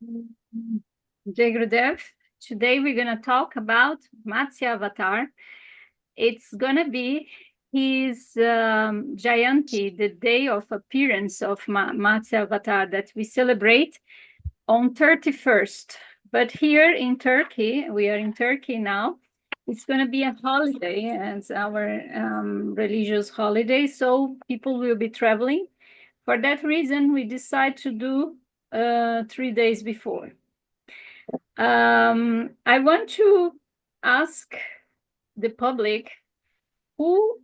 Jai Gurudev. Today we're going to talk about Matsya Avatar. It's going to be his Jayanti, the day of appearance of Matsya Avatar that we celebrate on 31st. But here in Turkey, we are in Turkey now, it's going to be a holiday, and it's our religious holiday, so people will be traveling. For that reason, we decide to do 3 days before. I want to ask the public who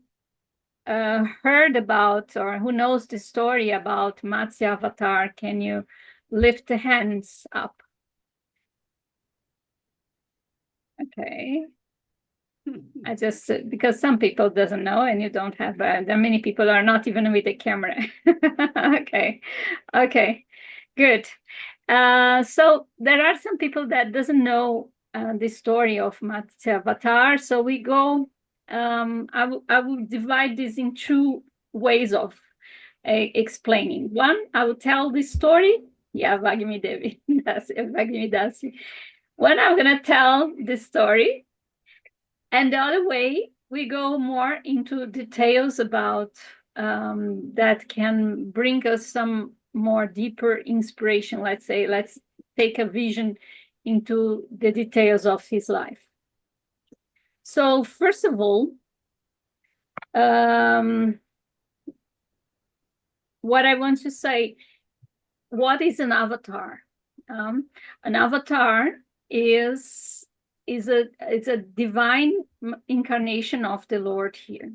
heard about or who knows the story about Matsya Avatar. Can you lift the hands up? Okay. I just because some people doesn't know and you don't have there many people are not even with the camera. Okay, good. So there are some people that doesn't know the story of Matsya Avatar. So we go. I will divide this in two ways of explaining. One, I will tell the story. Yeah, Vagmi Devi, Vagmi Dasi. One, I'm gonna tell the story, and the other way, we go more into details about that can bring us some more deeper inspiration. Let's say, let's take a vision into the details of his life. So first of all, what I want to say, what is an avatar? An avatar is a divine incarnation of the Lord here.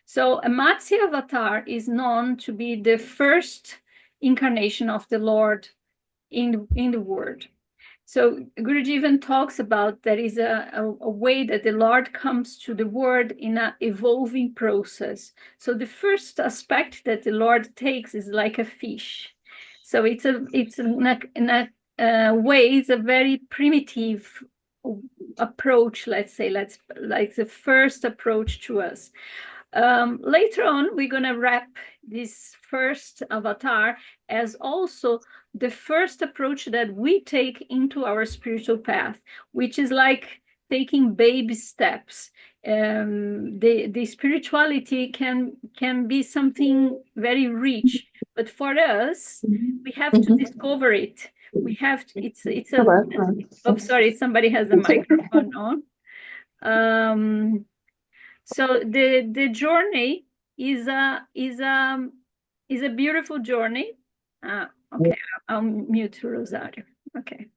So a Matsya Avatar is known to be the first incarnation of the Lord in the world. So Guruji even talks about there is a way that the Lord comes to the world in an evolving process. So the first aspect that the Lord takes is like a fish. So it's in a way, it's a very primitive approach, let's say, like the first approach to us. Later on, we're going to wrap this first avatar as also the first approach that we take into our spiritual path, which is like taking baby steps. The spirituality can be something very rich, but for us, we have to discover it. We have to, it's a, oh, sorry, somebody has the microphone on. So the journey is a beautiful journey. Okay, I'll mute Rosario. Okay,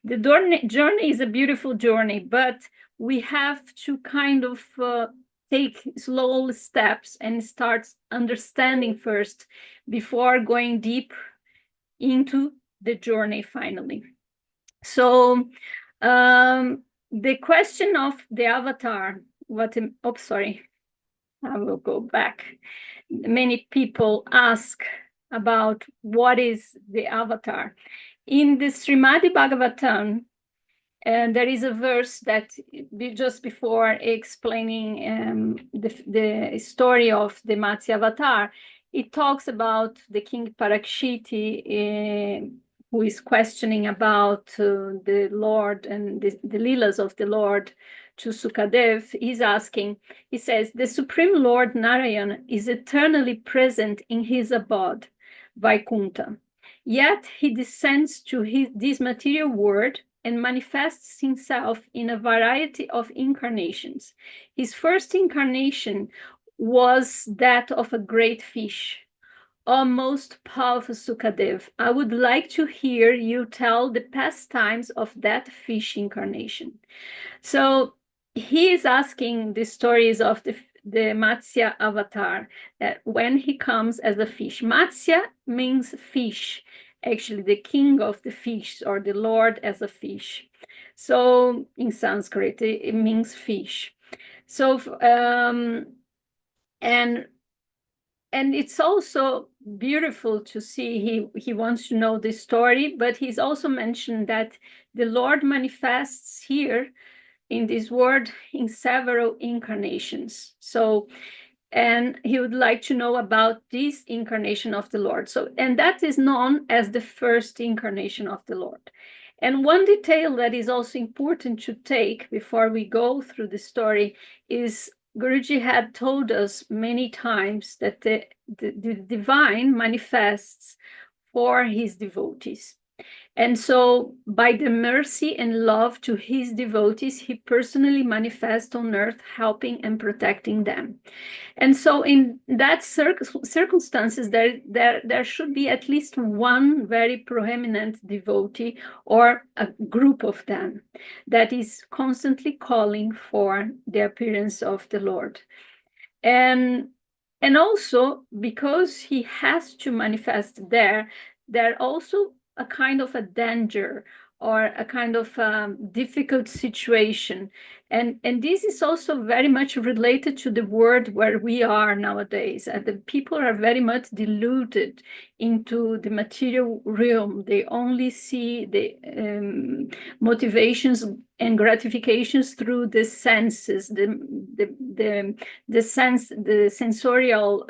the journey is a beautiful journey, but we have to kind of take slow steps and start understanding first before going deep into the journey finally. So the question of the avatar, sorry, I will go back. Many people ask about what is the avatar. In the Srimadi Bhagavatam, and there is a verse that just before explaining the story of the Matsya Avatar, it talks about the king Parakshiti, who is questioning about the Lord and the Leelas of the Lord to Sukadev. He's asking, he says, the Supreme Lord Narayan is eternally present in his abode, Vaikuntha. Yet he descends to this material world and manifests himself in a variety of incarnations. His first incarnation was that of a great fish. O most powerful Sukadev, I would like to hear you tell the pastimes of that fish incarnation. So he is asking the stories of the Matsya Avatar, that when he comes as a fish. Matsya means fish, actually the king of the fish or the Lord as a fish. So in Sanskrit, it means fish. So, and it's also beautiful to see he wants to know the story, but he's also mentioned that the Lord manifests here in this world in several incarnations. So and he would like to know about this incarnation of the Lord. So, and that is known as the first incarnation of the Lord. And one detail that is also important to take before we go through the story is Guruji had told us many times that the divine manifests for his devotees. And so, by the mercy and love to his devotees, he personally manifests on earth, helping and protecting them. And so, in that circumstances, there should be at least one very prominent devotee or a group of them that is constantly calling for the appearance of the Lord. And also because he has to manifest there also a kind of a danger or a kind of difficult situation, and this is also very much related to the world where we are nowadays. The people are very much deluded into the material realm. They only see the motivations and gratifications through the senses, the sense, the sensorial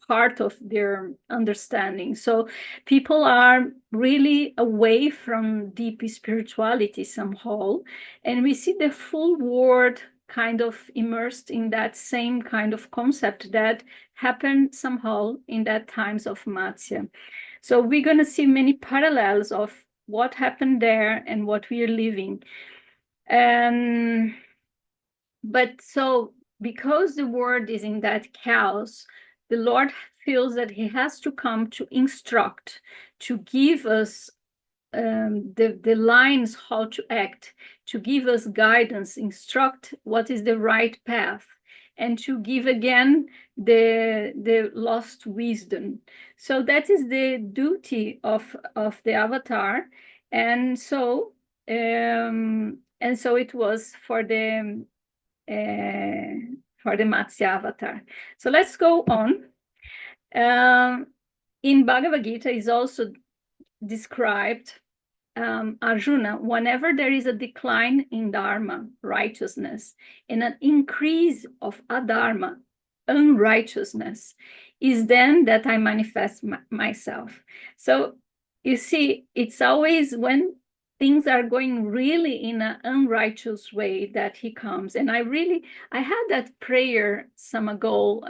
part of their understanding. So people are really away from deep spirituality somehow, and we see the full world kind of immersed in that same kind of concept that happened somehow in that times of Matsya. So we're going to see many parallels of what happened there and what we are living. But so because the world is in that chaos, the Lord feels that he has to come to instruct, to give us the lines how to act, to give us guidance, instruct what is the right path, and to give again the lost wisdom. So that is the duty of the avatar. And so it was for the Matsya Avatar. So let's go on. In Bhagavad Gita is also described Arjuna, whenever there is a decline in dharma, righteousness, and an increase of adharma, unrighteousness, is then that I manifest myself. So you see, it's always when things are going really in an unrighteous way that he comes. And I had that prayer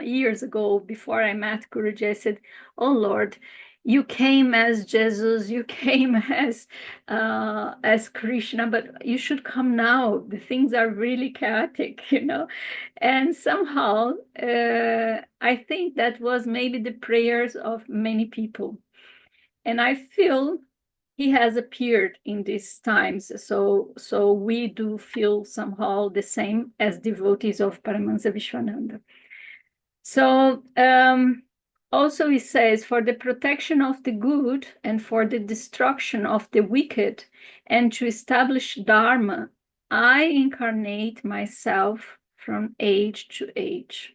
years ago, before I met Guruji. I said, oh Lord, you came as Jesus, you came as Krishna, but you should come now. The things are really chaotic, And somehow, I think that was maybe the prayers of many people. And I feel he has appeared in these times. So we do feel somehow the same as devotees of Paramahansa Vishwananda. So also he says, for the protection of the good and for the destruction of the wicked, and to establish Dharma, I incarnate myself from age to age.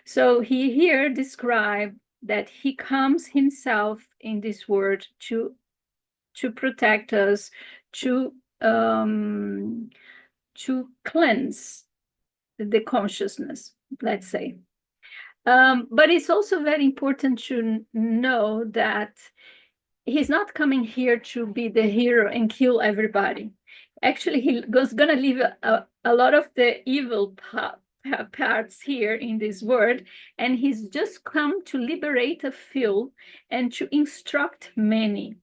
So he here described that he comes himself in this world to protect us, to cleanse the consciousness, let's say. But it's also very important to know that he's not coming here to be the hero and kill everybody. Actually, he was going to leave a lot of the evil parts here in this world, and he's just come to liberate a few and to instruct many,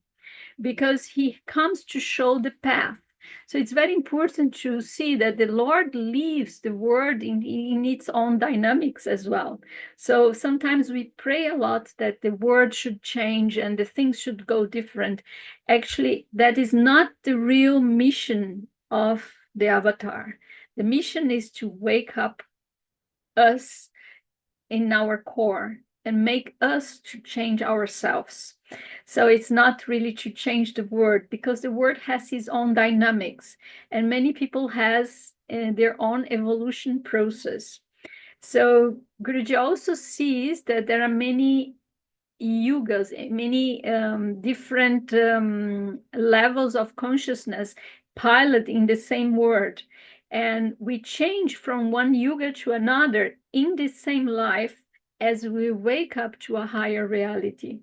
because he comes to show the path. So it's very important to see that the Lord leaves the world in its own dynamics as well. So sometimes we pray a lot that the world should change and the things should go different. Actually, that is not the real mission of the avatar. The mission is to wake up us in our core and make us to change ourselves. So it's not really to change the world, because the world has its own dynamics, and many people has their own evolution process. So Guruji also sees that there are many yugas, many different levels of consciousness pilot in the same world. And we change from one yuga to another in the same life as we wake up to a higher reality.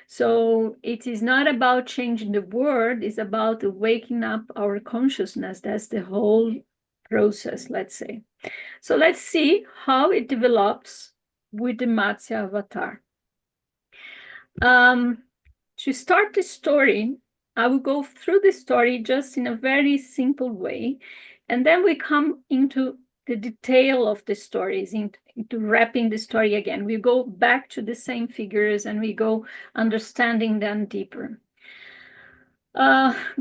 So it is not about changing the world, it's about waking up our consciousness. That's the whole process, let's say. So let's see how it develops with the Matsya Avatar. To start the story, I will go through the story just in a very simple way, and then we come into the detail of the stories, into wrapping the story again. We go back to the same figures and we go understanding them deeper.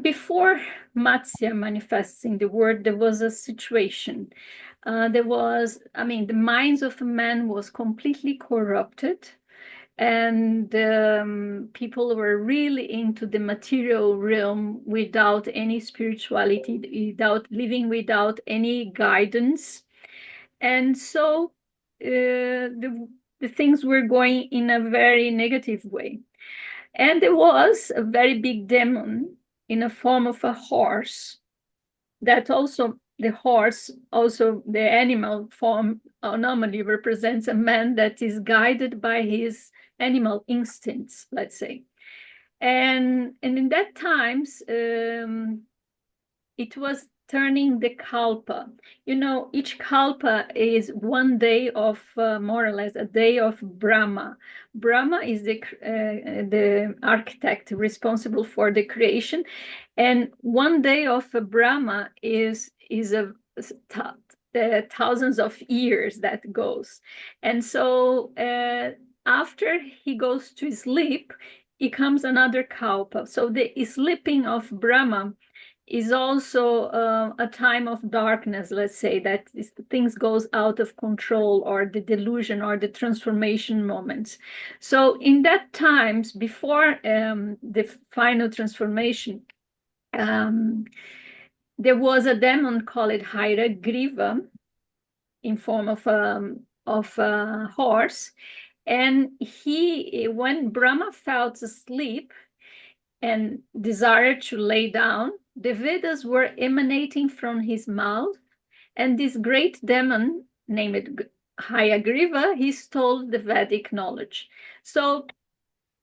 Before Matsya manifests in the world, there was a situation. The minds of man was completely corrupted, and people were really into the material realm without any spirituality, without living, without any guidance. And so the things were going in a very negative way. And there was a very big demon in a form of a horse, that also the horse, also the animal form, normally represents a man that is guided by his animal instincts, let's say. And in that times, it was turning the kalpa. Each kalpa is one day of, more or less, a day of Brahma. Brahma is the architect responsible for the creation, and one day of Brahma is thousands of years that goes. And so after he goes to sleep, it comes another kalpa. So the sleeping of Brahma is also a time of darkness, let's say, that things goes out of control, or the delusion or the transformation moments. So in that times, before the final transformation, there was a demon called Griva in form of a horse. And when Brahma fell asleep and desired to lay down, the Vedas were emanating from his mouth, and this great demon named Hayagriva, he stole the Vedic knowledge. So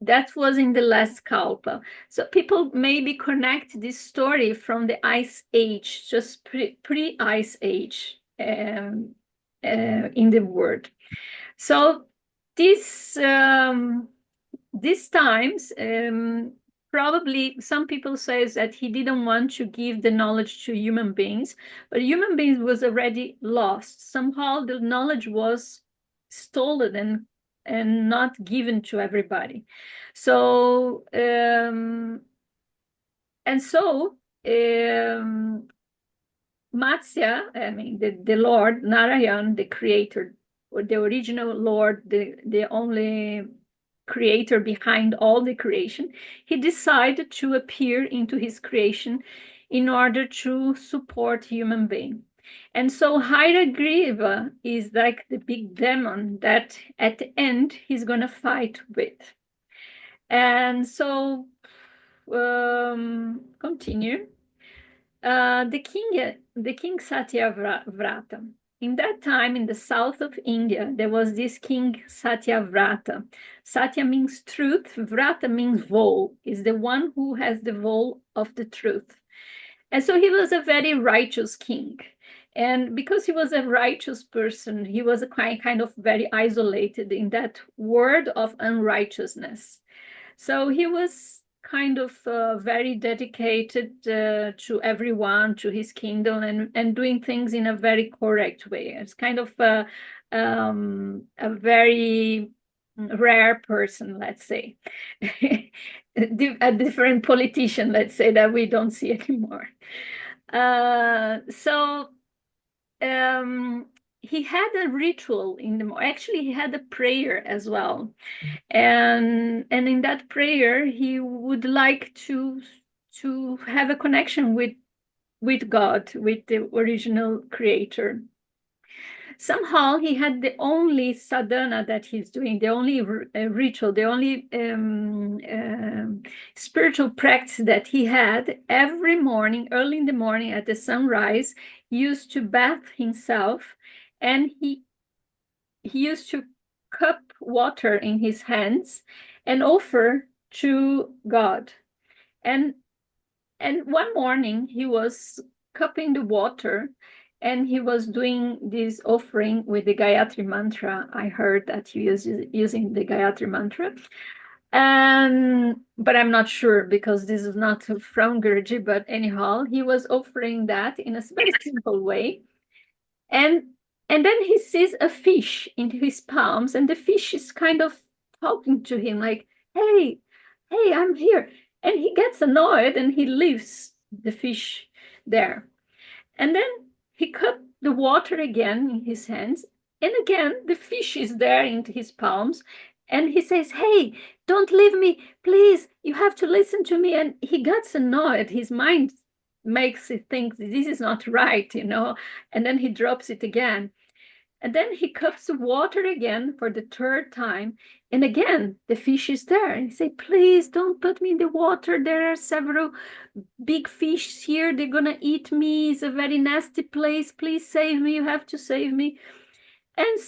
that was in the last kalpa. So people maybe connect this story from the Ice Age, just pre-Ice Age in the world. So these times, probably some people say that he didn't want to give the knowledge to human beings, but human beings was already lost. Somehow the knowledge was stolen and not given to everybody. So Matsya, the Lord Narayan, the creator, or the original Lord, the only creator behind all the creation, he decided to appear into his creation in order to support human being. And so Hairagriva is like the big demon that at the end he's going to fight with. And so continue. The king Satyavrata. In that time, in the south of India, there was this king Satyavrata. Satya means truth, Vrata means vow, is the one who has the vow of the truth. And so he was a very righteous king. And because he was a righteous person, he was a kind of very isolated in that world of unrighteousness. So he was kind of very dedicated to everyone, to his kingdom, and doing things in a very correct way. It's kind of a very rare person, let's say, a different politician, let's say, that we don't see anymore. He had a ritual in the morning. Actually, he had a prayer as well. And in that prayer, he would like to have a connection with God, with the original creator. somehow he had the only sadhana that he's doing, the only ritual, the only spiritual practice that he had every morning, early in the morning at the sunrise. He used to bath himself, and he used to cup water in his hands and offer to God. And one morning he was cupping the water, and he was doing this offering with the Gayatri mantra. I heard that he was using the Gayatri mantra. And but I'm not sure, because this is not from Guruji, but anyhow, he was offering that in a very simple way. And then he sees a fish in his palms, and the fish is kind of talking to him like, hey, hey, I'm here. And he gets annoyed and he leaves the fish there. And then he cut the water again in his hands, and again the fish is there in his palms. And he says, hey, don't leave me, please, you have to listen to me. And he gets annoyed. His mind makes it think this is not right, and then he drops it again. And then he cups the water again for the third time. And again, the fish is there. And he says, please don't put me in the water. There are several big fish here. They're going to eat me. It's a very nasty place. Please save me. You have to save me. And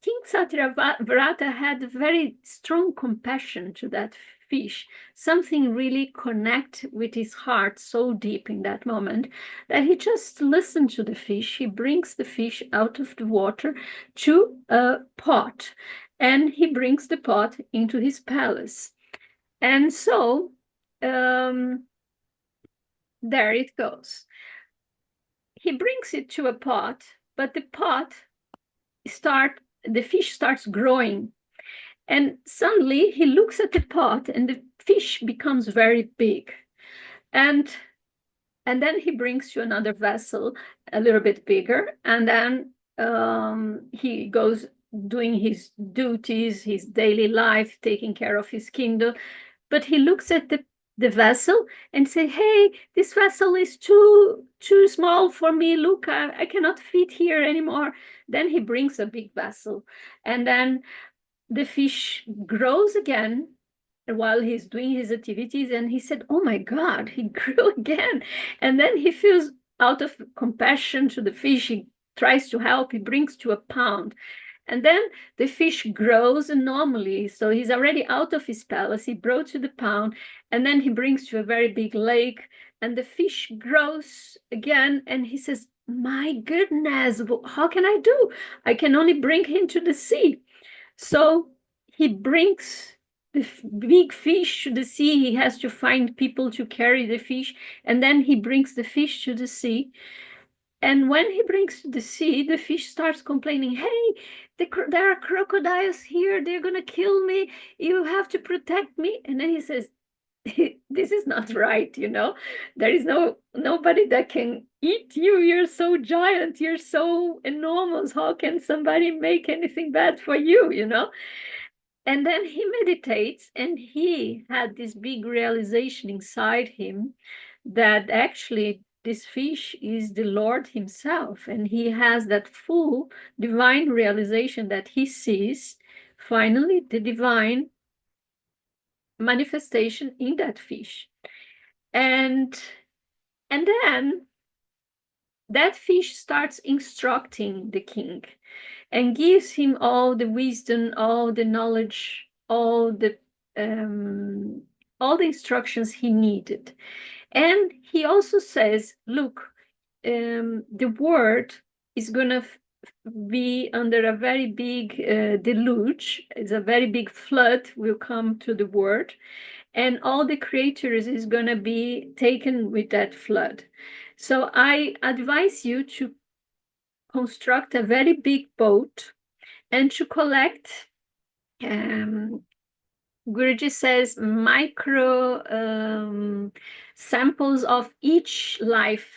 King Satyavrata had very strong compassion to that fish. Something really connect with his heart so deep in that moment that he just listened to the fish. He brings the fish out of the water to a pot, and he brings the pot into his palace. And so there it goes. He brings it to a pot, but the fish starts growing. And suddenly he looks at the pot, and the fish becomes very big. And then he brings to another vessel a little bit bigger. And then he goes doing his duties, his daily life, taking care of his kingdom. But he looks at the vessel and say, hey, this vessel is too small for me. Look, I cannot fit here anymore. Then he brings a big vessel. And then the fish grows again while he's doing his activities. And he said, oh my God, he grew again. And then he feels, out of compassion to the fish, he tries to help. He brings to a pound. And then the fish grows normally. So he's already out of his palace. He brought to the pound. And then he brings to a very big lake. And the fish grows again. And he says, my goodness, how can I do? I can only bring him to the sea. So he brings the big fish to the sea. He has to find people to carry the fish. And then he brings the fish to the sea. And when he brings to the sea, the fish starts complaining, hey, there are crocodiles here. They're going to kill me. You have to protect me. And then he says, this is not right, There is nobody that can eat you. You're so giant. You're so enormous. How can somebody make anything bad for you, And then he meditates, and he had this big realization inside him that actually this fish is the Lord himself. And he has that full divine realization that he sees finally the divine manifestation in that fish. And then that fish starts instructing the king and gives him all the wisdom, all the knowledge, all the instructions he needed. And he also says, look, the world is going to be under a very big deluge. It's a very big flood will come to the world, and all the creatures is going to be taken with that flood. So I advise you to construct a very big boat and to collect, Guruji says, micro samples of each life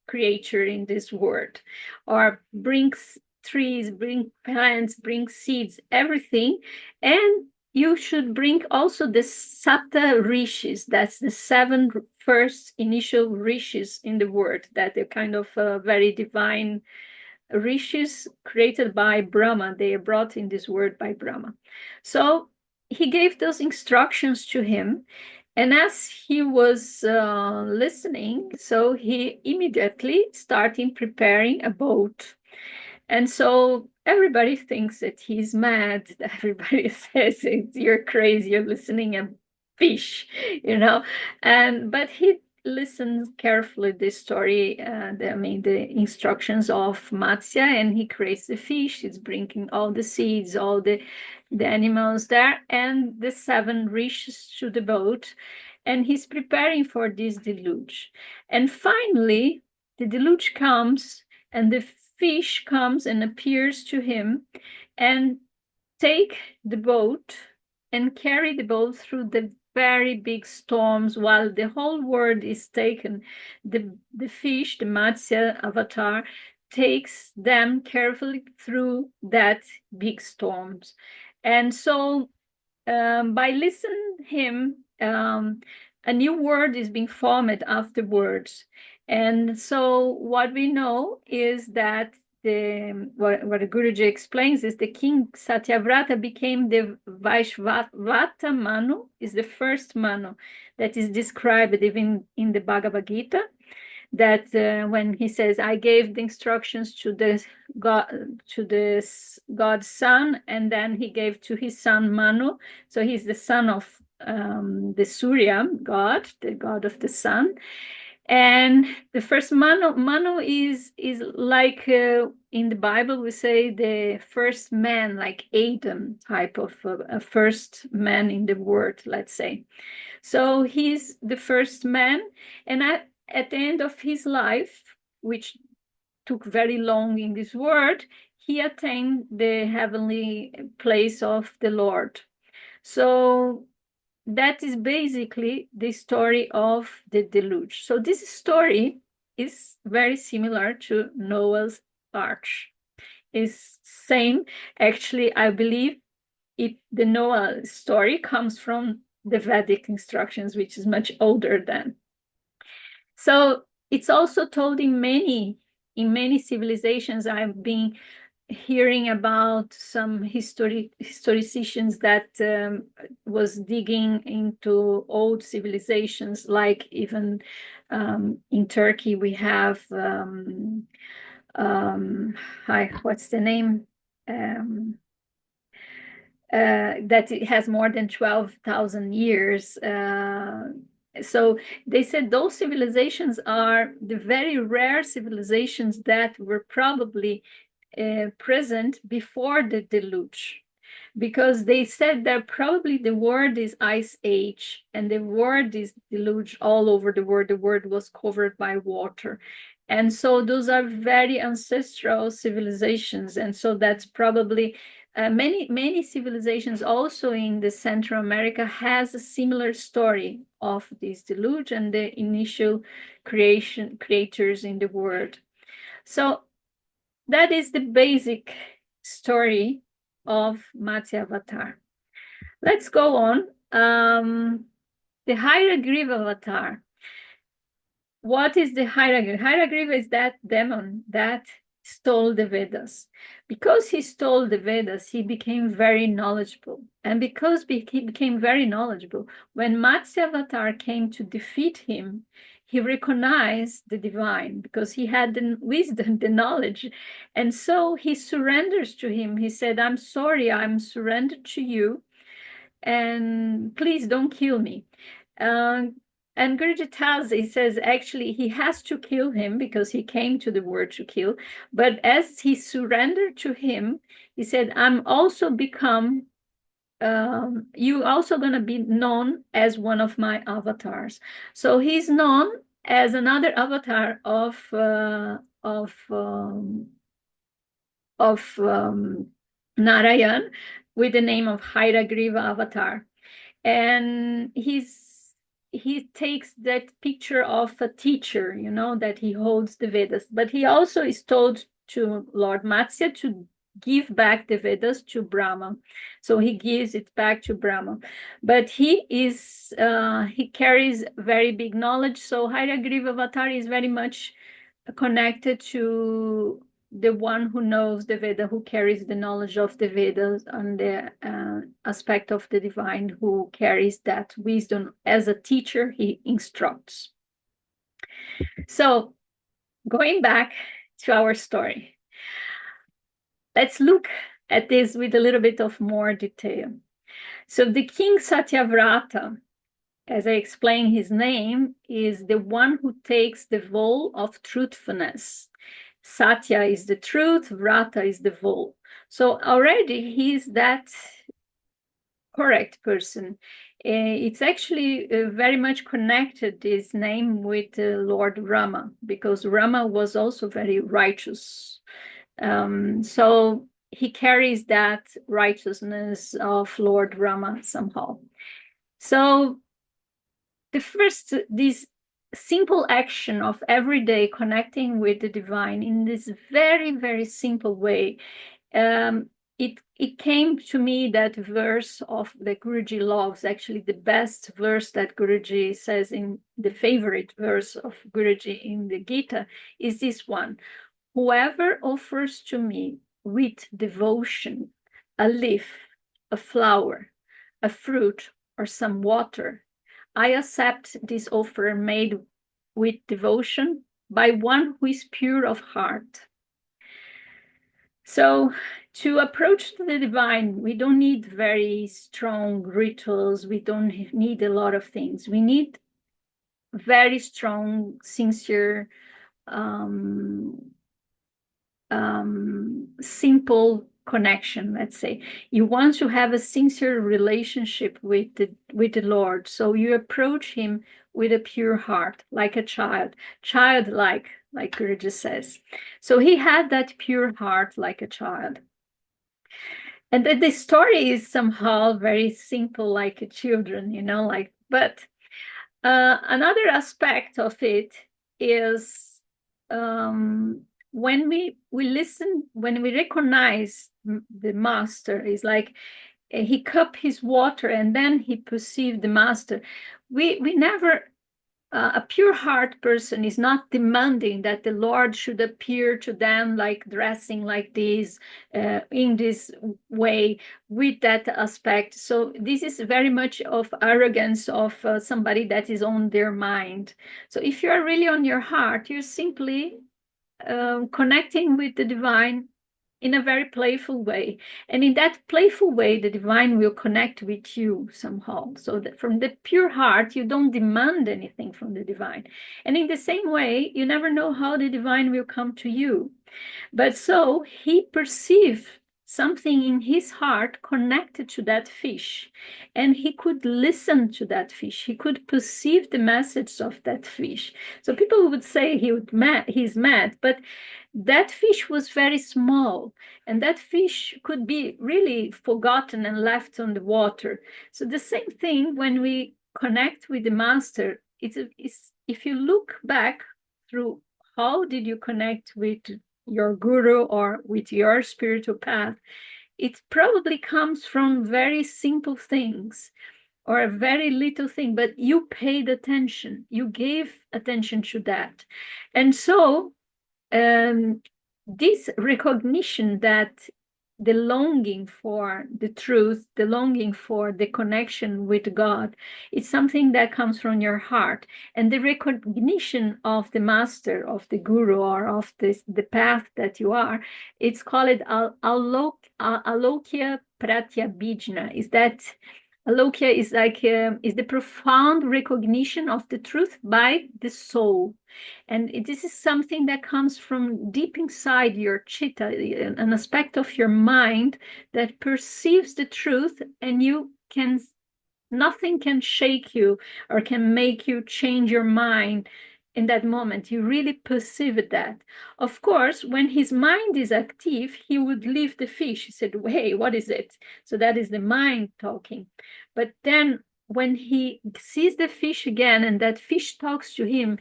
creature in this world, or brings trees, bring plants, bring seeds, everything. And you should bring also the Sapta Rishis. That's the 7 first initial rishis in the world, that they're kind of very divine rishis created by Brahma. They are brought in this world by Brahma. So he gave those instructions to him. And as he was listening, so he immediately started preparing a boat. And so everybody thinks that he's mad. Everybody says, you're crazy, you're listening a fish, you know. But he listens carefully the story, the instructions of Matsya, and he creates the fish. He's bringing all the seeds, all the animals there, and the 7 rishis to the boat. And he's preparing for this deluge. And finally, the deluge comes, and the fish comes and appears to him and take the boat and carry the boat through the very big storms while the whole world is taken. The fish, the Matsya Avatar, takes them carefully through that big storms. And so by listening him, a new word is being formed afterwards. And so what we know is that what Guruji explains is the king Satyavrata became the Vaishvata Manu, is the first Manu that is described even in the Bhagavad Gita, that when he says, I gave the instructions to the God's son, and then he gave to his son Manu. So he's the son of the Surya god, the god of the sun. And the first Manu is like in the Bible we say the first man, like Adam type of a first man in the world, let's say. So he's the first man, and at the end of his life, which took very long in this world, he attained the heavenly place of the Lord. So that is basically the story of the deluge. So this story is very similar to Noah's Ark. It's same. Actually, I believe the Noah story comes from the Vedic instructions, which is much older than. So it's also told in many civilizations. I've been hearing about some historicians that was digging into old civilizations, like even in Turkey we have what's the name? That it has more than 12,000 years. So they said those civilizations are the very rare civilizations that were probably present before the deluge, because they said that probably the world is ice age and the world is deluge all over the world. The world was covered by water. And so those are very ancestral civilizations. And so that's probably many civilizations also in the Central America has a similar story of this deluge and the initial creators in the world. So that is the basic story of Matsya Avatar. Let's go on. The Hairagriva Avatar. What is the Hairagriva? Hairagriva is that demon that stole the Vedas. Because he stole the Vedas, he became very knowledgeable. And because he became very knowledgeable, when Matsya Avatar came to defeat him, he recognized the divine because he had the wisdom, the knowledge. And so he surrenders to him. He said, I'm sorry, I'm surrendered to you. And please don't kill me. And Guruji tells, he says, actually, he has to kill him because he came to the world to kill. But as he surrendered to him, he said, I'm also become, you also going to be known as one of my avatars. So he's known as another avatar of Narayan with the name of Hairagriva Avatar. And he takes that picture of a teacher, you know, that he holds the Vedas, but he also is told to Lord Matsya to give back the Vedas to Brahma. So he gives it back to Brahma. But he carries very big knowledge. So Hairagriva Avatar is very much connected to the one who knows the Veda, who carries the knowledge of the Vedas, and the aspect of the divine, who carries that wisdom. As a teacher, he instructs. So, going back to our story, let's look at this with a little bit of more detail. So the king Satyavrata, as I explained, his name is the one who takes the vow of truthfulness. Satya is the truth, Vrata is the vow. So already he's that correct person. It's actually very much connected, this name, with Lord Rama, because Rama was also very righteous. So he carries that righteousness of Lord Rama somehow. So this simple action of every day connecting with the divine in this very, very simple way, it came to me, that verse of the Guruji loves, actually the best verse that Guruji says, in the favorite verse of Guruji in the Gita, is this one: whoever offers to me with devotion a leaf, a flower, a fruit, or some water, I accept this offer made with devotion by one who is pure of heart. So to approach the divine, we don't need very strong rituals. We don't need a lot of things. We need very strong, sincere, simple connection. Let's say you want to have a sincere relationship with the Lord, so you approach him with a pure heart, like a childlike, like Guruji says. So he had that pure heart like a child. And the story is somehow very simple, like a children, but another aspect of it is, when we listen, when we recognize the master, is like he cup his water and then he perceived the master. We never, a pure heart person is not demanding that the Lord should appear to them like dressing like this, in this way, with that aspect. So this is very much of arrogance of somebody that is on their mind. So if you are really on your heart, you're simply connecting with the divine in a very playful way. And in that playful way, the divine will connect with you somehow. So that from the pure heart, you don't demand anything from the divine. And in the same way, you never know how the divine will come to you. But so he perceived something in his heart connected to that fish, and he could listen to that fish. He could perceive the message of that fish. So people would say he's mad, but that fish was very small, and that fish could be really forgotten and left on the water. So the same thing when we connect with the master, it's if you look back through how did you connect with your guru or with your spiritual path, it probably comes from very simple things or a very little thing, but you paid attention, you gave attention to that. And so this recognition that the longing for the truth, the longing for the connection with God, it's something that comes from your heart. And the recognition of the master, of the guru, or of the path that you are, it's called alokya pratyabhijna. Is that alokya is like is the profound recognition of the truth by the soul. And this is something that comes from deep inside your chitta, an aspect of your mind that perceives the truth, and nothing can shake you or can make you change your mind in that moment. You really perceive that. Of course, when his mind is active, he would leave the fish. He said, hey, what is it? So that is the mind talking. But then when he sees the fish again and that fish talks to him,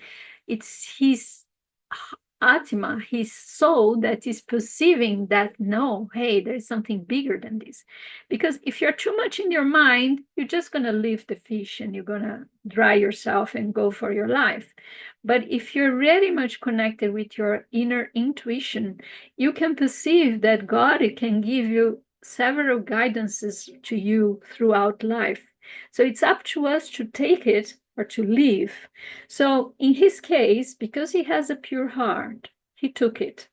it's his Atma, his soul, that is perceiving that, no, hey, there's something bigger than this. Because if you're too much in your mind, you're just going to leave the fish and you're going to dry yourself and go for your life. But if you're very much connected with your inner intuition, you can perceive that God can give you several guidances to you throughout life. So it's up to us to take it or to leave. So in his case, because he has a pure heart, he took it.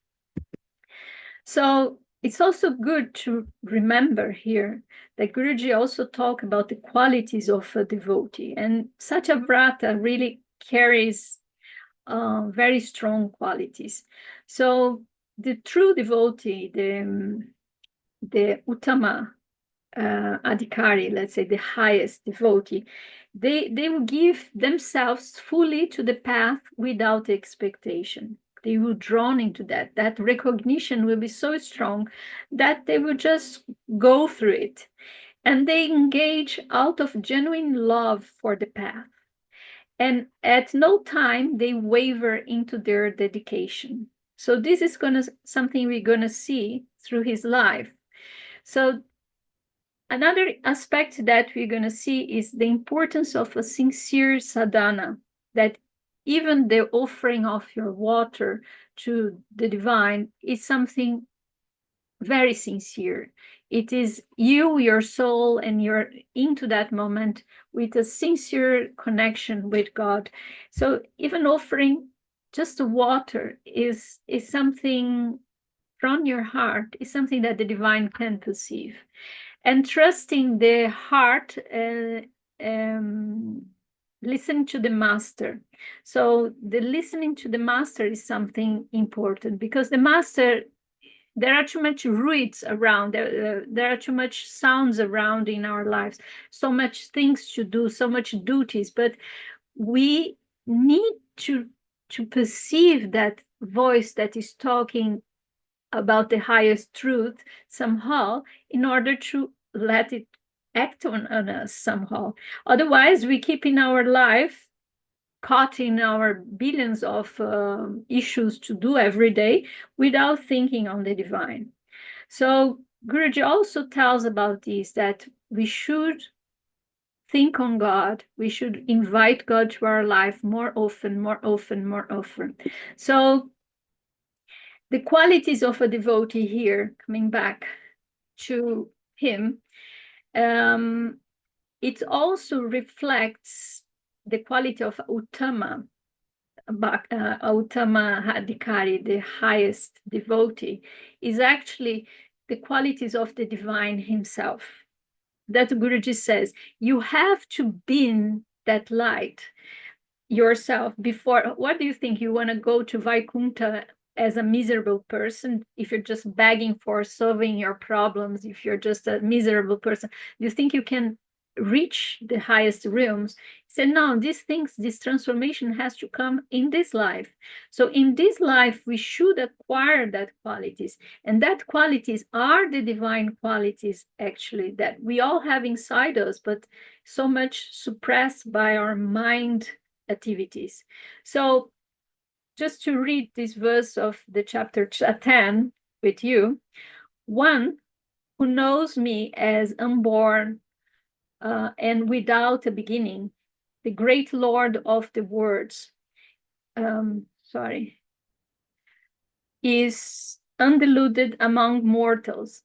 So it's also good to remember here that Guruji also talked about the qualities of a devotee, and Satyavrata really carries very strong qualities. So the true devotee, the Uttama Adhikari, let's say the highest devotee, they will give themselves fully to the path without expectation. They will drawn into that. That recognition will be so strong that they will just go through it. And they engage out of genuine love for the path. And at no time they waver into their dedication. So this is something we're gonna see through his life. So another aspect that we're going to see is the importance of a sincere sadhana, that even the offering of your water to the divine is something very sincere. It is you, your soul, and you're into that moment with a sincere connection with God. So even offering just the water is something from your heart, is something that the divine can perceive. And trusting the heart, listen to the master. So the listening to the master is something important, because the master, there are too much ruids around, there are too much sounds around in our lives, so much things to do, so much duties, but we need to perceive that voice that is talking about the highest truth somehow, in order to let it act on us somehow. Otherwise, we keep in our life caught in our billions of issues to do every day without thinking on the divine. So Guruji also tells about this, that we should think on God. We should invite God to our life more often, more often, more often. So the qualities of a devotee here, coming back to him, it also reflects the quality of Uttama, Uttama Adhikari, the highest devotee, is actually the qualities of the divine himself. That Guruji says, you have to be in that light yourself before. What do you think? You want to go to Vaikuntha as a miserable person? If you're just begging for solving your problems, if you're just a miserable person, do you think you can reach the highest realms? He said, no, these things, this transformation has to come in this life. So in this life, we should acquire that qualities. And that qualities are the divine qualities, actually, that we all have inside us, but so much suppressed by our mind activities. So just to read this verse of the chapter 10 with you, one who knows me as unborn and without a beginning, the great Lord of the words, is undiluted among mortals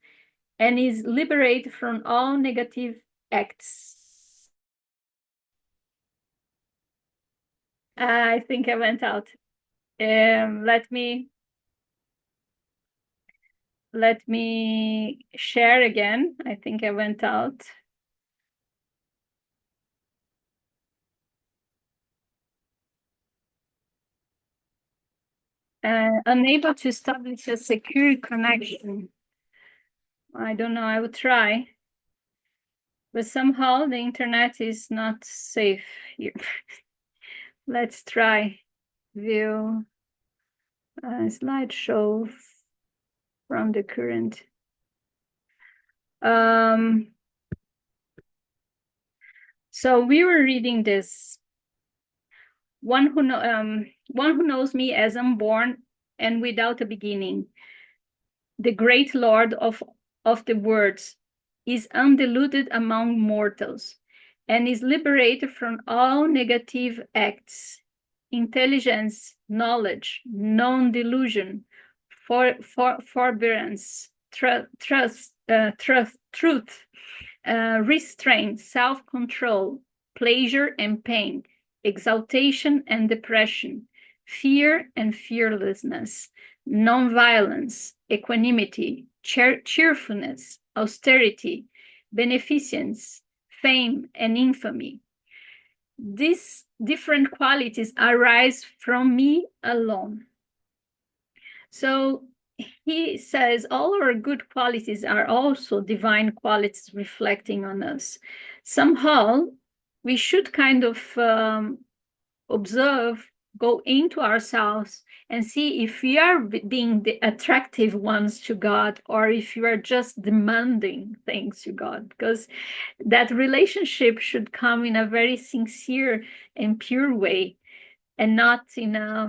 and is liberated from all negative acts. I think I went out. Let me share again. I think I went out. Unable to establish a secure connection. I don't know, I will try. But somehow the internet is not safe here. Let's try view slideshow from the current. So we were reading this. One who knows me as unborn and without a beginning. The great Lord of the words is undiluted among mortals and is liberated from all negative acts, intelligence, knowledge, non-delusion, forbearance, truth, restraint, self-control, pleasure and pain, exaltation and depression, fear and fearlessness, non-violence, equanimity, cheerfulness, austerity, beneficence, fame and infamy. These different qualities arise from me alone. So he says all our good qualities are also divine qualities reflecting on us. Somehow we should kind of observe, go into ourselves and see if we are being the attractive ones to God, or if you are just demanding things to God, because that relationship should come in a very sincere and pure way, and not in a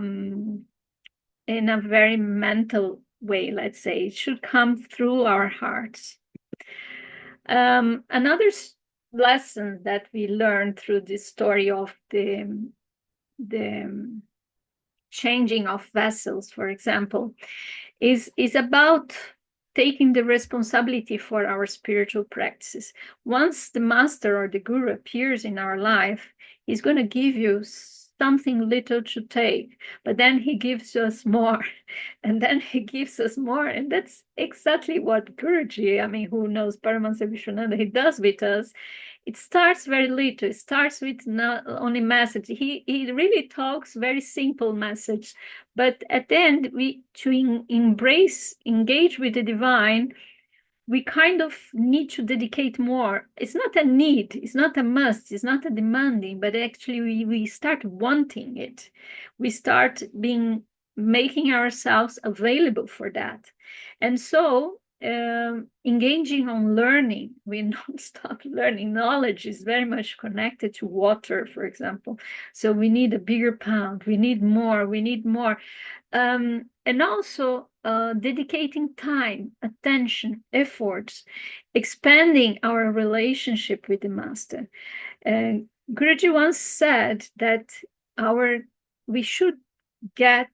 very mental way, let's say. It should come through our hearts. Another lesson that we learned through this story of the changing of vessels, for example, is about taking the responsibility for our spiritual practices. Once the master or the guru appears in our life, he's going to give you something little to take, but then he gives us more, and then he gives us more, and that's exactly what Guruji, I mean, who knows Paramahansa Vishwananda, he does with us. It starts very little. It starts with not only message. He really talks very simple message, but at the end, we to embrace, engage with the divine, we kind of need to dedicate more. It's not a need, it's not a must, it's not a demanding, but actually we start wanting it. We start making ourselves available for that. And so engaging on learning, we don't stop learning. Knowledge is very much connected to water, for example. So we need a bigger pound, we need more. And also dedicating time, attention, efforts, expanding our relationship with the master. Guruji once said that we should get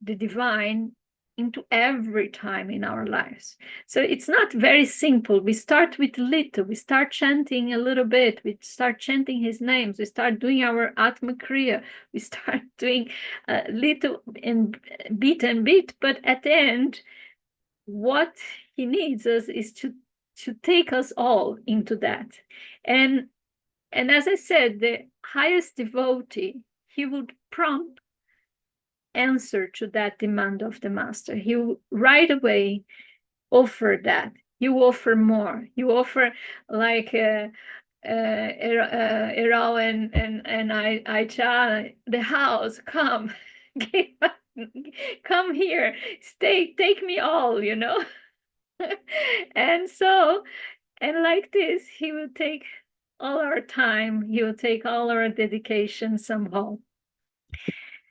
the divine into every time in our lives. So it's not very simple. We start with little. We start chanting a little bit. We start chanting his names. We start doing our Atma Kriya. We start doing little and bit. But at the end, what he needs us is to take us all into that. And as I said, the highest devotee, he would prompt answer to that demand of the master. He will right away offer that. You offer more. You offer like Erao and Aicha, the house. Come, come here. Take me all. And so, and like this, he will take all our time. He will take all our dedication somehow.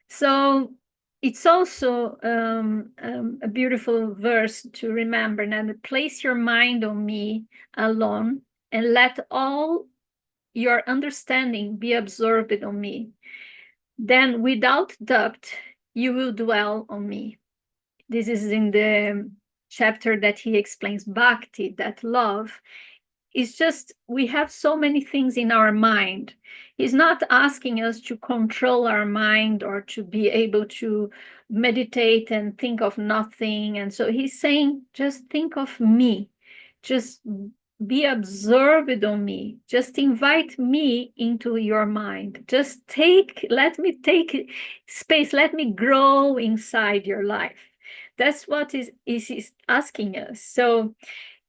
So it's also a beautiful verse to remember. Now, place your mind on me alone and let all your understanding be absorbed on me. Then without doubt, you will dwell on me. This is in the chapter that he explains Bhakti, that love. It's just we have so many things in our mind. He's not asking us to control our mind or to be able to meditate and think of nothing. And so he's saying, just think of me. Just be absorbed on me. Just invite me into your mind. Let me take space. Let me grow inside your life. That's what is asking us. So,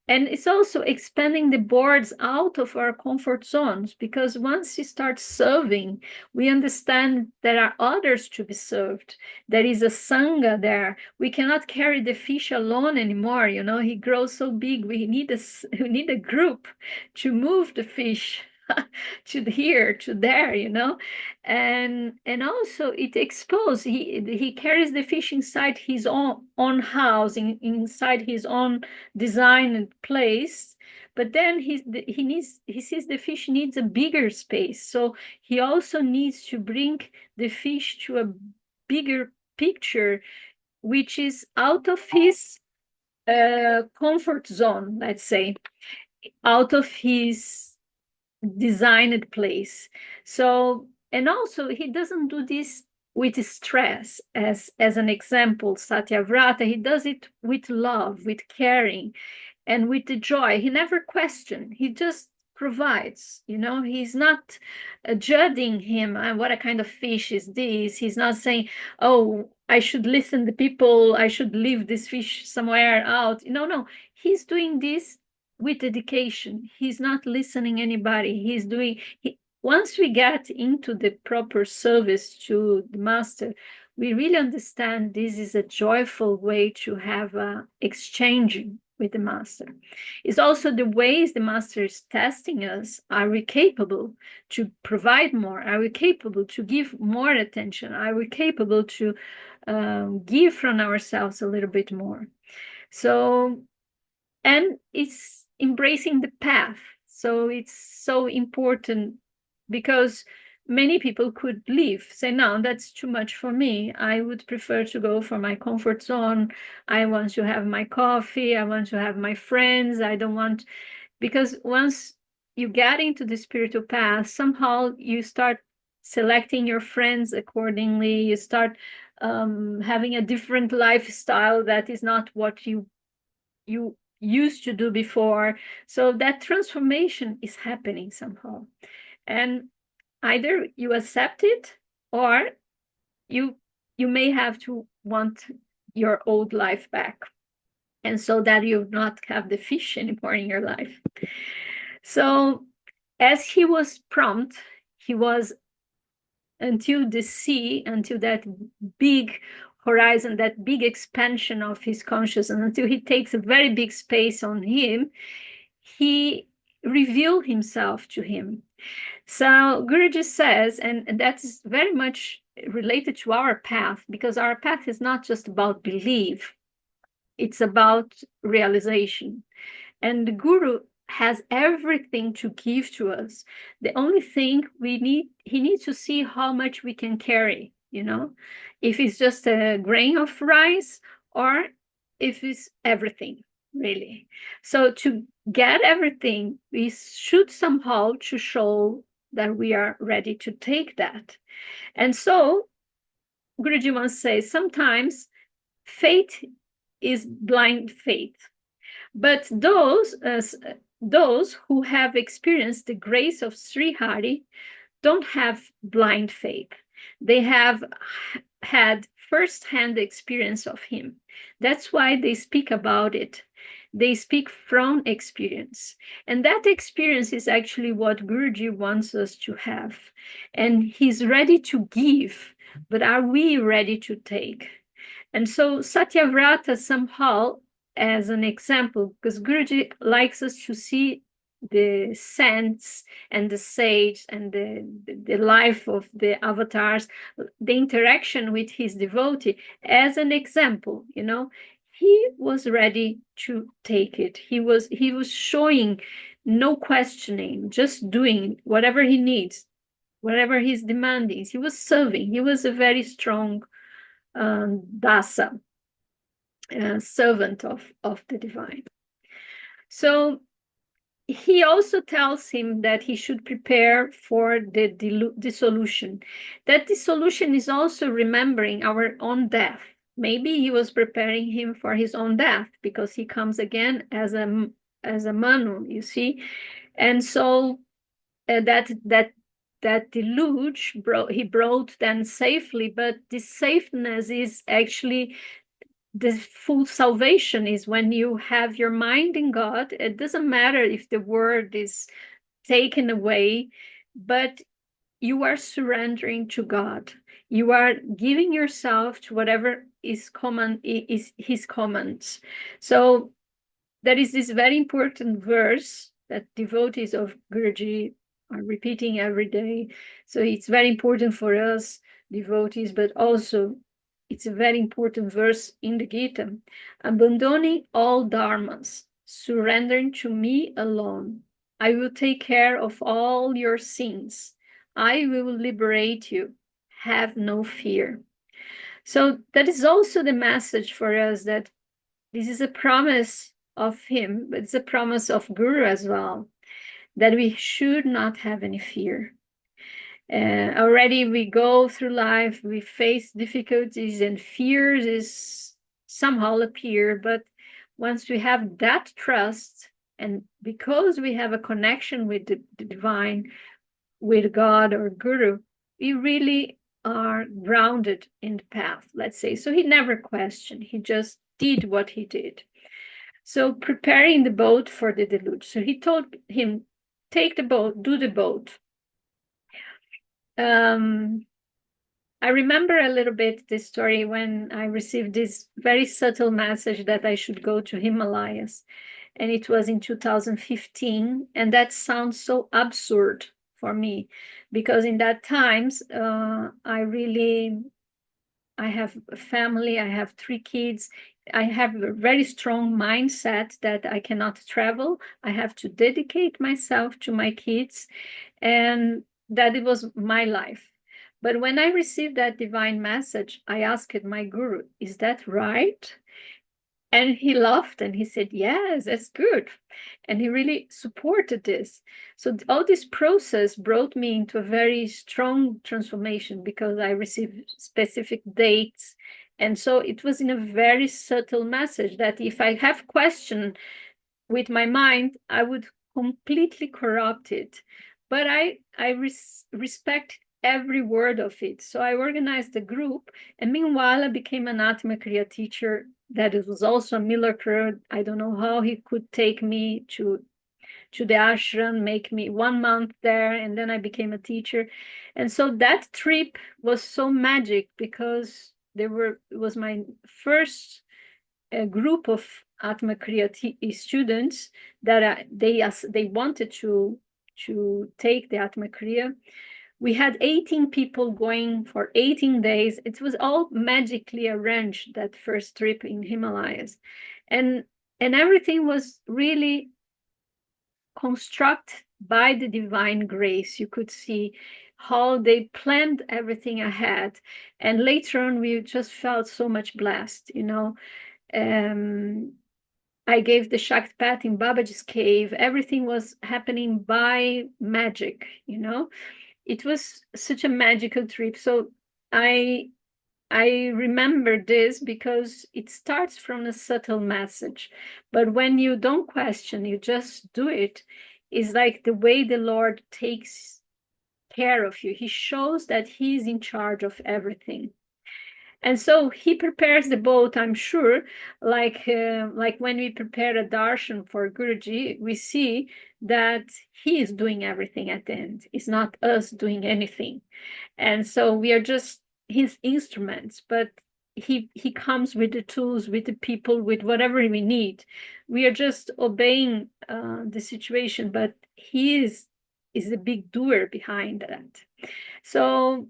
and it's also expanding the boards out of our comfort zones, because once you start serving, we understand there are others to be served. There is a sangha there. We cannot carry the fish alone anymore. He grows so big. We need a group to move the fish to here, to there, and also it exposed. He carries the fish inside his own house, inside his own designed place. But then he sees the fish needs a bigger space, so he also needs to bring the fish to a bigger picture, which is out of his comfort zone, let's say, out of his designed place. So, and also he doesn't do this with stress. As an example, Satyavrata, he does it with love, with caring, and with the joy. He never questions. He just provides. He's not judging him. What a kind of fish is this? He's not saying, "Oh, I should listen to people. I should leave this fish somewhere out." No. He's doing this with dedication. He's not listening anybody. Once we get into the proper service to the master, we really understand this is a joyful way to have exchanging with the master. It's also the ways the master is testing us. Are we capable to provide more? Are we capable to give more attention? Are we capable to give from ourselves a little bit more? So, and it's embracing the path. So it's so important, because many people could leave, say, no, that's too much for me. I would prefer to go for my comfort zone. I want to have my coffee. I want to have my friends. I don't want, because once you get into the spiritual path, somehow you start selecting your friends accordingly. You start having a different lifestyle that is not what you used to do before. So that transformation is happening somehow. And either you accept it, or you may have to want your old life back, and so that you not have the fish anymore in your life. So as he was prompt, he was until the sea, until that big horizon, that big expansion of his consciousness, until he takes a very big space on him, he revealed himself to him. So Guruji says, and that is very much related to our path, because our path is not just about belief, it's about realization. And the Guru has everything to give to us. The only thing he needs to see how much we can carry, if it's just a grain of rice or if it's everything, really. So to get everything, we should somehow to show that we are ready to take that. And so Guruji once says, sometimes faith is blind faith. But those who have experienced the grace of Sri Hari don't have blind faith. They have had first-hand experience of him. That's why they speak about it. They speak from experience. And that experience is actually what Guruji wants us to have. And he's ready to give, but are we ready to take? And so Satyavrata somehow, as an example, because Guruji likes us to see the saints and the sage and the life of the avatars, the interaction with his devotee as an example, he was ready to take it. He was showing no questioning, just doing whatever he needs, whatever he's demanding. He was serving. He was a very strong dasa, servant of the divine. So he also tells him that he should prepare for the dissolution. That dissolution is also remembering our own death. Maybe he was preparing him for his own death, because he comes again as a Manu, you see. And so that deluge he brought them safely, but this safeness is actually the full salvation. Is when you have your mind in God. It doesn't matter if the word is taken away, but you are surrendering to God. You are giving yourself to whatever is his commands. So there is this very important verse that devotees of Guruji are repeating every day. So it's very important for us devotees, but also it's a very important verse in the Gita. Abandoning all dharmas, surrendering to me alone. I will take care of all your sins. I will liberate you. Have no fear. So that is also the message for us, that this is a promise of him, but it's a promise of Guru as well, that we should not have any fear. Already we go through life, we face difficulties and fears is somehow appear, but once we have that trust, and because we have a connection with the divine, with God or Guru, we really are grounded in the path, let's say. So he never questioned, he just did what he did. So preparing the boat for the deluge. So he told him, take the boat, do the boat. I remember a little bit this story when I received this very subtle message that I should go to Himalayas. And it was in 2015. And that sounds so absurd for me, because in that times, I have a family, I have 3 kids. I have a very strong mindset that I cannot travel. I have to dedicate myself to my kids, and that it was my life. But when I received that divine message, I asked my guru, is that right? And he laughed and he said, yes, that's good. And he really supported this. So all this process brought me into a very strong transformation, because I received specific dates. And so it was in a very subtle message that if I have question with my mind, I would completely corrupt it. But I respect every word of it. So I organized a group, and meanwhile I became an Atma Kriya teacher. That it was also a miracle. I don't know how he could take me to the ashram, make me 1 month there, and then I became a teacher. And so that trip was so magic, because it was my first group of Atma Kriya students that they wanted to take the Atma Kriya. We had 18 people going for 18 days. It was all magically arranged, that first trip in Himalayas. And everything was really constructed by the divine grace. You could see how they planned everything ahead. And later on, we just felt so much blessed, you know. I gave the Shaktipat in Babaji's cave. Everything was happening by magic, you know. It was such a magical trip. So I remember this because it starts from a subtle message. But when you don't question, you just do it, is like the way the Lord takes care of you. He shows that he's in charge of everything. And so he prepares the boat, I'm sure, like when we prepare a darshan for Guruji, we see that he is doing everything at the end. It's not us doing anything. And so we are just his instruments, but he comes with the tools, with the people, with whatever we need. We are just obeying the situation, but he is the big doer behind that. So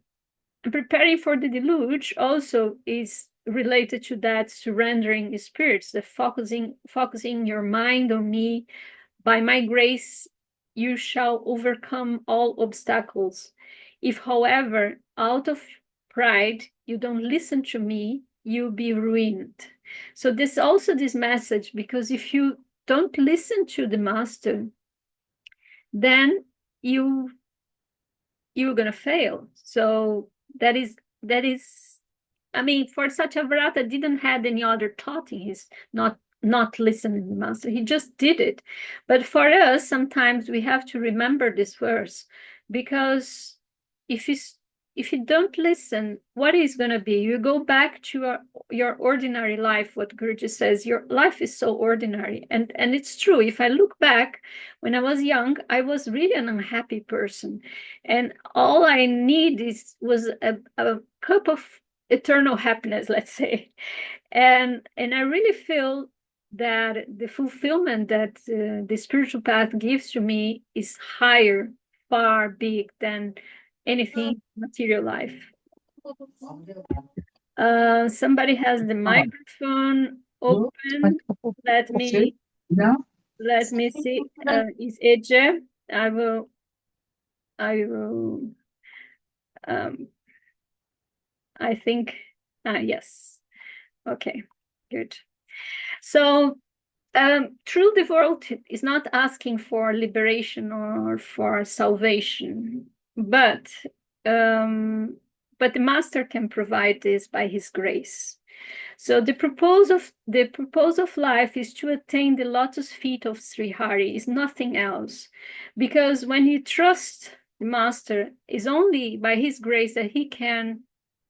preparing for the deluge also is related to that surrendering spirits, the focusing your mind on me. By my grace you shall overcome all obstacles. If, however, out of pride you don't listen to me, you'll be ruined. So this also this message, because if you don't listen to the master, then you're gonna fail. So that is I mean, for Satyavrata didn't have any other thought in his not listening to the master. He just did it. But for us, sometimes we have to remember this verse, because if you don't listen, what is going to be? You go back to your ordinary life. What Guruji says, your life is so ordinary, and it's true. If I look back, when I was young, I was really an unhappy person, and all I need was a cup of eternal happiness, let's say. And I really feel that the fulfillment that the spiritual path gives to me is higher, far big than anything material life. Somebody has the microphone open. Let me see. Is Ece? I will. I think. Yes. Okay. Good. So, true devotee is not asking for liberation or for salvation, but the master can provide this by his grace. So the purpose of life is to attain the lotus feet of Sri Hari, is nothing else. Because when you trust the master, it's only by his grace that he can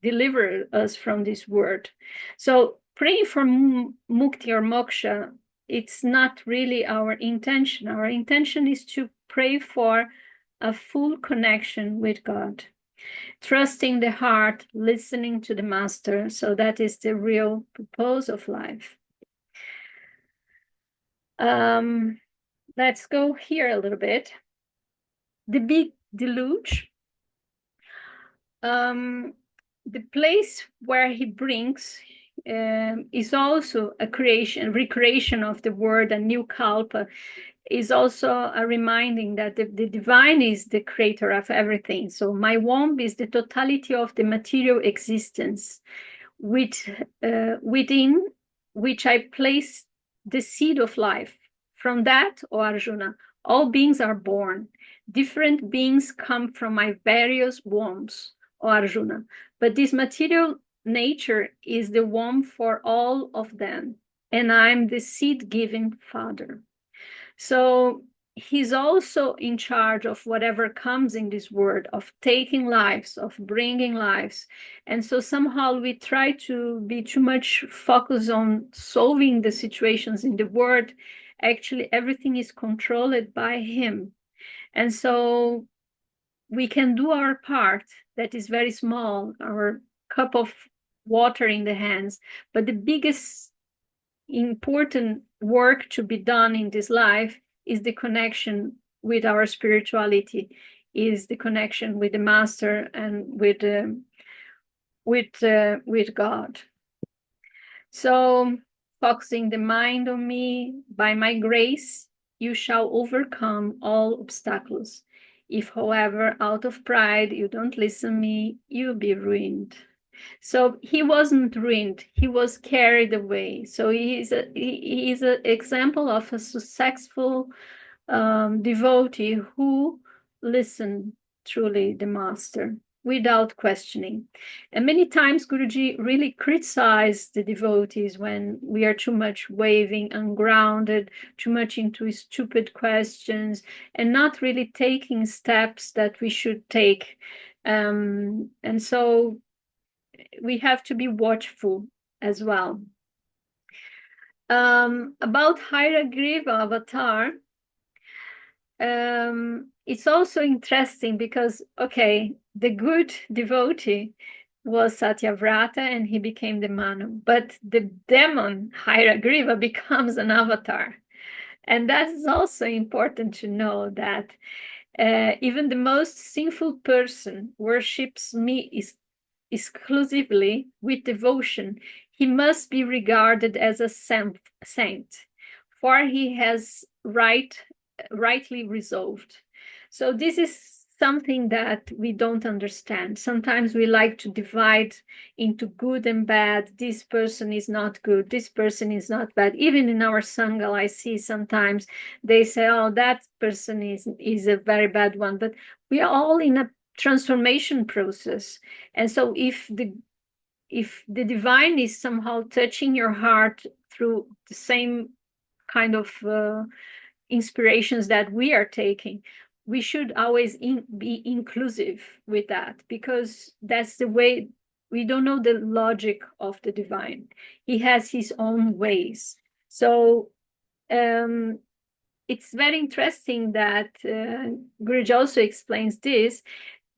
deliver us from this world. So praying for mukti or moksha, it's not really our intention. Our intention is to pray for a full connection with God, trusting the heart, listening to the master. So that is the real purpose of life. Let's go here a little bit. The big deluge, the place where he brings is also a recreation of the word, a new kalpa, is also a reminding that the divine is the creator of everything. So my womb is the totality of the material existence, within which I place the seed of life. From that, O Arjuna, all beings are born. Different beings come from my various wombs, O Arjuna. But this material nature is the womb for all of them, and I'm the seed-giving father. So he's also in charge of whatever comes in this world, of taking lives, of bringing lives. And so somehow we try to be too much focused on solving the situations in the world. Actually, everything is controlled by him. And so we can do our part, that is very small, our cup of water in the hands. But the biggest important work to be done in this life is the connection with our spirituality, is the connection with the master and with God. So focusing the mind on me, by my grace you shall overcome all obstacles. If, however, out of pride you don't listen me, you'll be ruined. So he wasn't ruined, he was carried away. So he is an example of a successful devotee who listened truly the master without questioning. And many times Guruji really criticized the devotees when we are too much waving, ungrounded, too much into stupid questions, and not really taking steps that we should take. And so we have to be watchful as well. About Matsya Avatar, it's also interesting because, okay, the good devotee was Satyavrata and he became the Manu, but the demon Matsya becomes an avatar. And that is also important to know, that even the most sinful person worships me exclusively with devotion. He must be regarded as a saint, for he has rightly resolved. So this is something that we don't understand. Sometimes we like to divide into good and bad. This person is not good, this person is not bad. Even in our Sangha, I see sometimes they say, oh, that person is a very bad one. But we are all in a transformation process. And so if the divine is somehow touching your heart through the same kind of inspirations that we are taking, we should always be inclusive with that, because that's the way. We don't know the logic of the divine. He has his own ways. So it's very interesting that Guruji also explains this,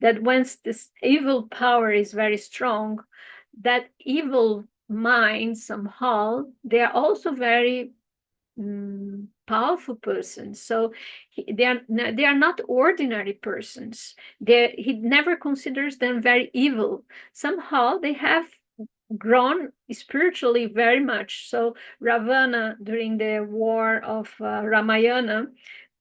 that once this evil power is very strong, that evil minds somehow, they are also very powerful persons. So they are not ordinary persons. He never considers them very evil. Somehow they have grown spiritually very much. So Ravana, during the war of Ramayana,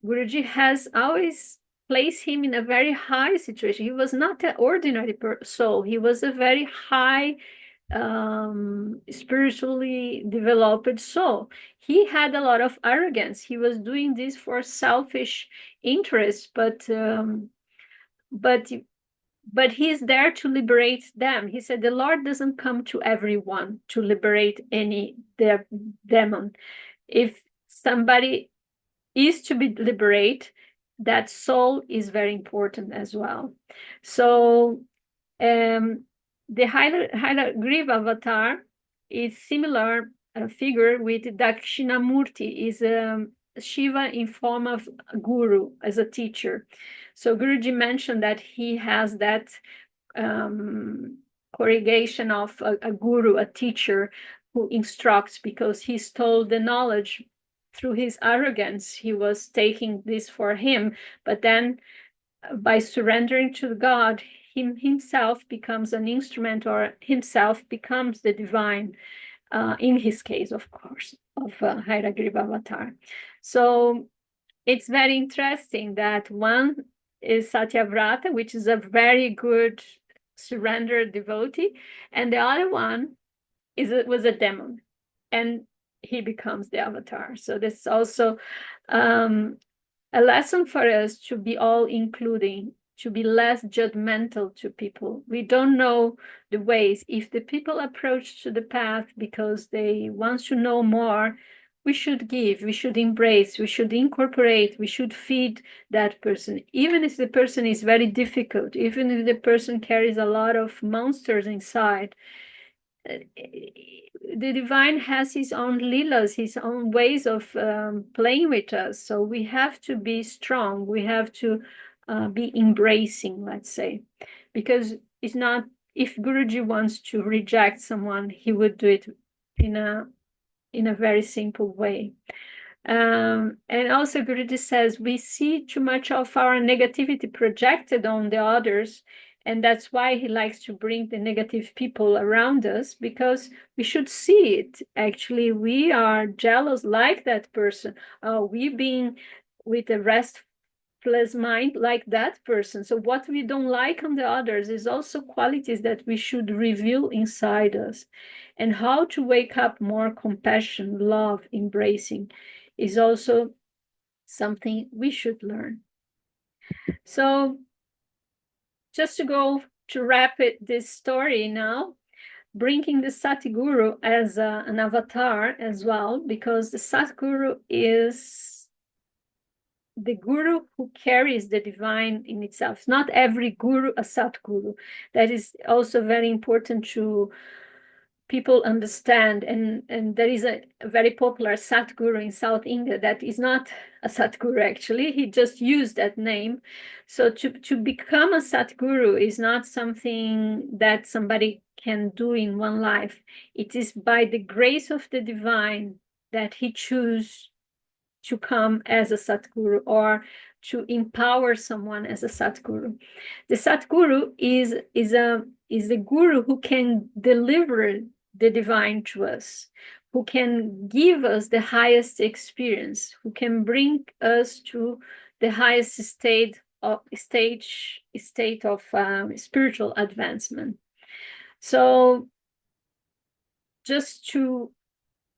Guruji has always placed him in a very high situation. He was not an ordinary soul. He was a very high, spiritually developed soul. He had a lot of arrogance. He was doing this for selfish interest, but but he's there to liberate them. He said the Lord doesn't come to everyone to liberate any demon. If somebody is to be liberated, that soul is very important as well. So the Hailagriva avatar is similar figure with Dakshinamurti, is Shiva in form of guru, as a teacher. So Guruji mentioned that he has that corrugation of a guru, a teacher who instructs, because he stole the knowledge through his arrogance. He was taking this for him, but then by surrendering to God, himself becomes an instrument, or himself becomes the divine, in his case, of course, of Hailagriva avatar. So it's very interesting that one is Satyavrata, which is a very good surrendered devotee, and the other one was a demon, and he becomes the avatar. So this is also a lesson for us to be all including, to be less judgmental to people. We don't know the ways. If the people approach to the path because they want to know more, we should give, we should embrace, we should incorporate, we should feed that person, even if the person is very difficult, even if the person carries a lot of monsters inside. The divine has his own leelas, his own ways of playing with us. So we have to be strong. We have to be embracing, let's say, because it's not, if Guruji wants to reject someone, he would do it in a very simple way. And also Guruji says we see too much of our negativity projected on the others, and that's why he likes to bring the negative people around us, because we should see it. Actually, we are jealous like that person. We've been with a restless mind like that person. So what we don't like on the others is also qualities that we should reveal inside us. And how to wake up more compassion, love, embracing is also something we should learn. So just to wrap this story now, bringing the Satguru as an avatar as well, because the Satguru is the guru who carries the divine in itself. Not every guru a Satguru. That is also very important to people understand. And there is a very popular Satguru in South India that is not a Satguru, actually. He just used that name. So to become a Satguru is not something that somebody can do in one life. It is by the grace of the divine that he chooses to come as a Satguru, or to empower someone as a Satguru. The Satguru is a guru who can deliver the divine to us, who can give us the highest experience, who can bring us to the highest state of spiritual advancement. So just to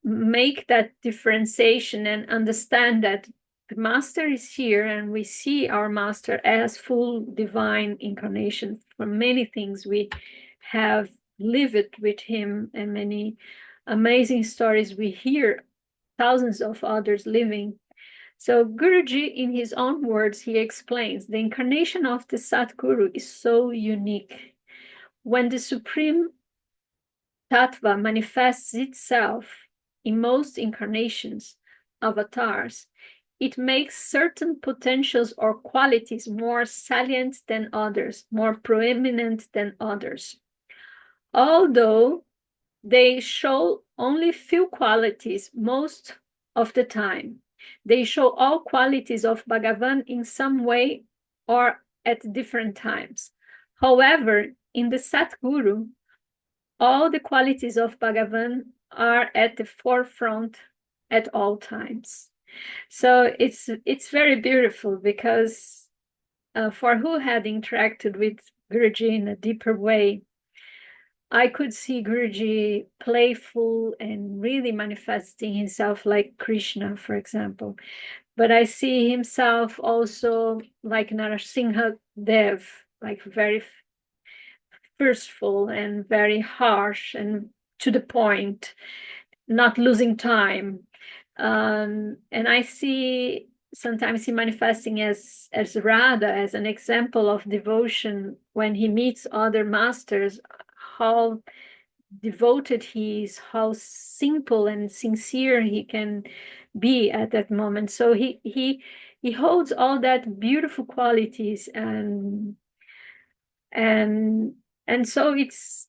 make that differentiation and understand that the master is here, and we see our master as full divine incarnation. For many things we have lived with him, and many amazing stories we hear thousands of others living. So Guruji, in his own words, he explains the incarnation of the Satguru is so unique. When the supreme tattva manifests itself in most incarnations, avatars, it makes certain potentials or qualities more salient than others, more proeminent than others. Although they show only few qualities most of the time, They show all qualities of Bhagavan in some way or at different times. However, in the Satguru, all the qualities of Bhagavan are at the forefront at all times. So it's very beautiful because for who had interacted with Guruji in a deeper way, I could see Guruji playful and really manifesting himself like Krishna, for example. But I see himself also like Narasimha Dev, like very forceful and very harsh and to the point, not losing time. And I see sometimes he manifesting as Radha, as an example of devotion when he meets other masters, how devoted he is, how simple and sincere he can be at that moment. So he holds all that beautiful qualities, and and so it's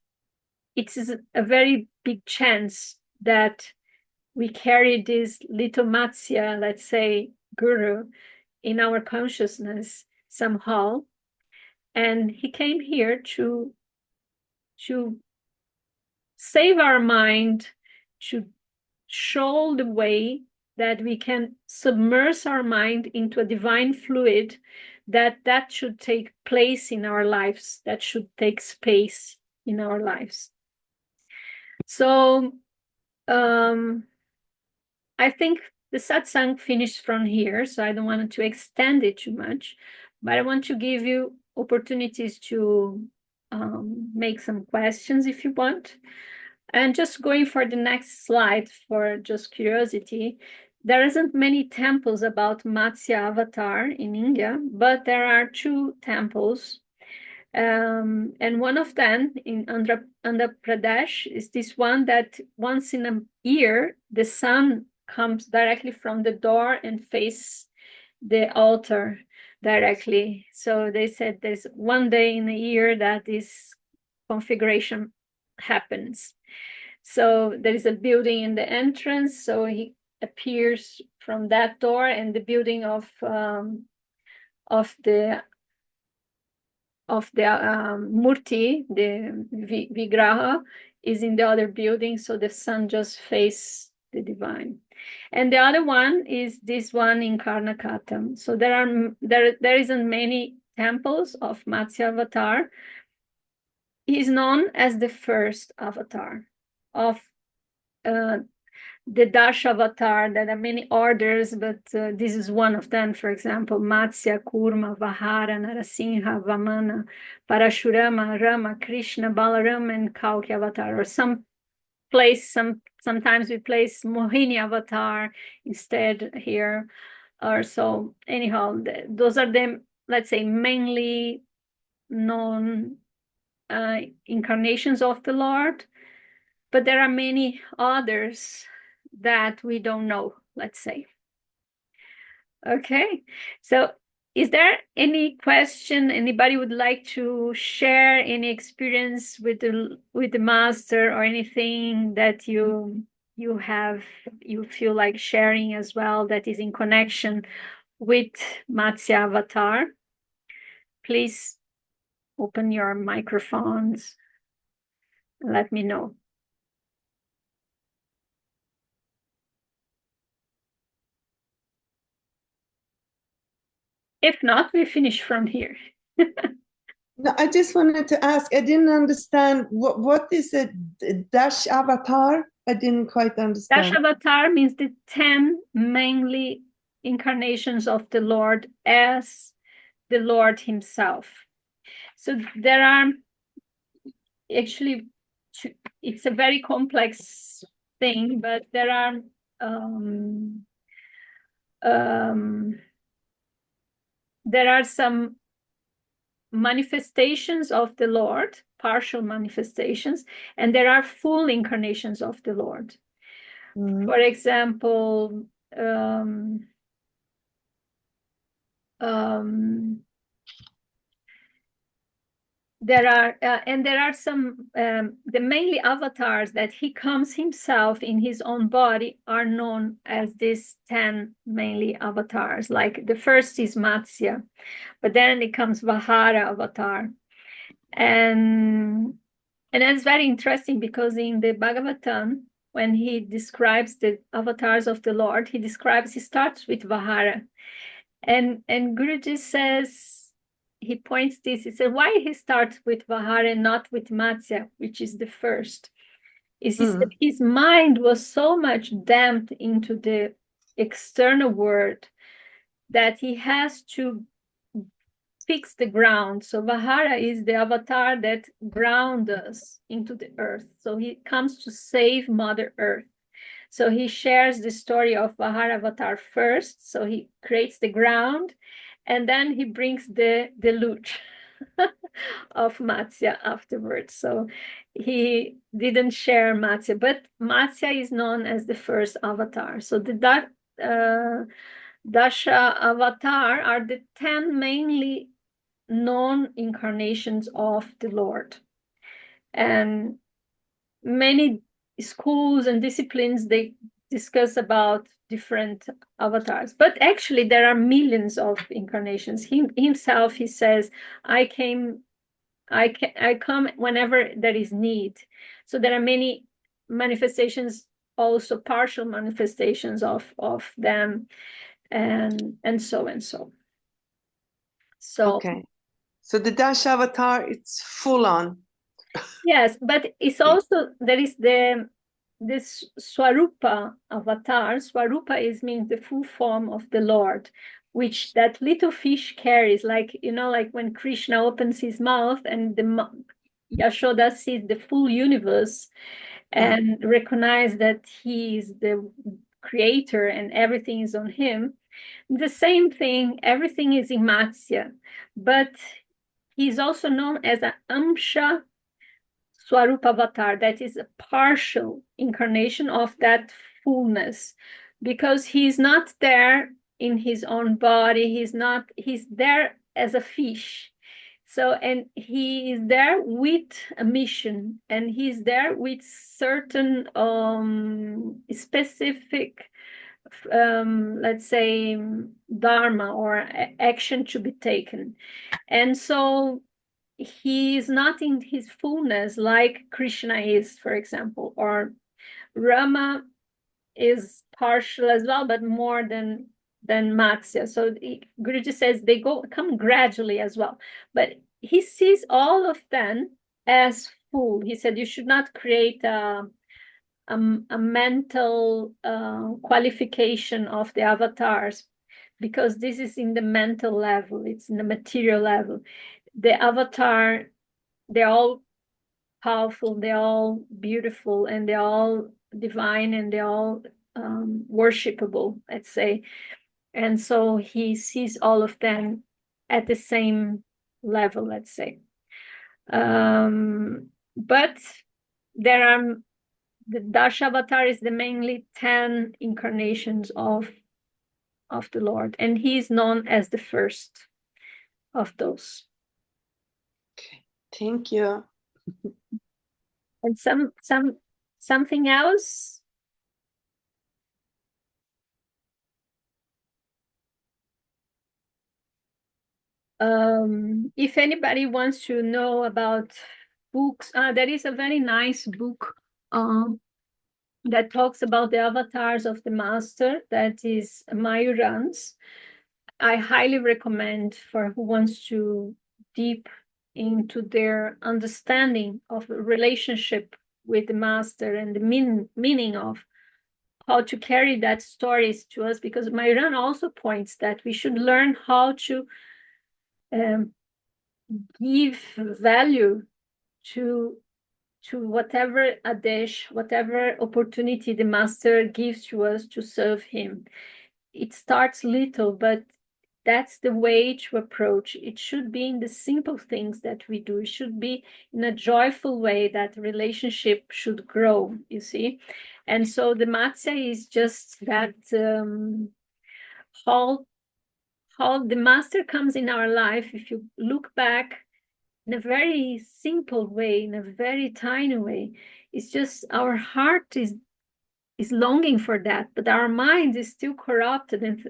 a very big chance that we carry this little Matsya, let's say, guru, in our consciousness somehow. And he came here to save our mind, to show the way that we can submerge our mind into a divine fluid, that should take place in our lives, that should take space in our lives. So I think the satsang finished from here, so I don't want to extend it too much, but I want to give you opportunities to make some questions if you want. And just going for the next slide for just curiosity, there isn't many temples about Matsya Avatar in India, but there are 2 temples. And one of them in Andhra Pradesh is this one that once in a year, the sun comes directly from the door and face the altar directly. So they said there's one day in a year that this configuration happens. So there is a building in the entrance, so he appears from that door, and the building of the Murti, the Vigraha, is in the other building, so the sun just faces the divine. And the other one is this one in Karnakatam. So there isn't many temples of Matsya Avatar. He is known as the first avatar of the Dash Avatar. There are many orders, but this is one of them. For example, Matsya, Kurma, Vahara, Narasimha, Vamana, Parashurama, Rama, Krishna, Balaram, and Kalki Avatar. Or sometimes we place Mohini Avatar instead here. Or so anyhow, those are the, let's say, mainly known incarnations of the Lord. But there are many others that we don't know, let's say. Okay, so is there any question anybody would like to share, any experience with the master, or anything that you feel like sharing as well that is in connection with Matsya Avatar? Please open your microphones and let me know. If not, we finish from here. No, I just wanted to ask, I didn't understand, what is a Dash Avatar? I didn't quite understand. Dash Avatar means the 10 mainly incarnations of the Lord as the Lord himself. So there are actually, it's a very complex thing, but there are some manifestations of the Lord, partial manifestations, and there are full incarnations of the Lord. For example, there are some the mainly avatars that he comes himself in his own body are known as these 10 mainly avatars. Like the first is Matsya, but then it comes Vahara avatar. And that's very interesting because in the Bhagavatam, when he describes the avatars of the Lord, he starts with Vahara. And Guruji says, he points this, he said, why he starts with Vahara and not with Matsya, which is the first? Is he said his mind was so much damped into the external world that he has to fix the ground. So Vahara is the avatar that grounds us into the earth. So he comes to save Mother Earth. So he shares the story of Vahara Avatar first. So he creates the ground, and then he brings the deluge of Matsya afterwards. So he didn't share Matsya, but Matsya is known as the first avatar. So the Dasha Avatar are the 10 mainly known incarnations of the Lord. And many schools and disciplines, they discuss about different avatars, but actually there are millions of incarnations. Himself, he says, I come whenever there is need. So there are many manifestations, also partial manifestations of them, and so and so. So okay. So the Dash avatar, it's full on. yes, but it's also there is this Swarupa avatar. Swarupa means the full form of the Lord, which that little fish carries. Like like when Krishna opens his mouth and Yashoda sees the full universe and recognize that he is the creator and everything is on him. The same thing, everything is in Matsya, but he's also known as an Amsha Swarupa avatar, that is a partial incarnation of that fullness, because he's not there in his own body, he's there as a fish. So, and he is there with a mission, and he's there with certain specific, let's say, dharma or action to be taken. And so he is not in his fullness like Krishna is, for example, or Rama is partial as well, but more than Matsya. So Guruji says they come gradually as well, but he sees all of them as full. He said you should not create a mental qualification of the avatars, because this is in the mental level, it's in the material level. The avatar, they're all powerful, they're all beautiful, and they're all divine, and they're all worshipable, let's say. And so he sees all of them at the same level, let's say. But there are the Dasha Avatar is the mainly 10 incarnations of the Lord, and he is known as the first of those. Okay. Thank you. And something else? If anybody wants to know about books, there is a very nice book that talks about the avatars of the master, that is Mayuran's. I highly recommend for who wants to deep into their understanding of a relationship with the master and the meaning of how to carry that stories to us, because Mayuran also points that we should learn how to give value to whatever adesh, whatever opportunity the master gives to us to serve him. It starts little, but that's the way to approach. It should be in the simple things that we do. It should be in a joyful way that relationship should grow, you see. And so the Matsya is just that how the master comes in our life. If you look back, in a very simple way, in a very tiny way. It's just our heart is longing for that, but our mind is still corrupted and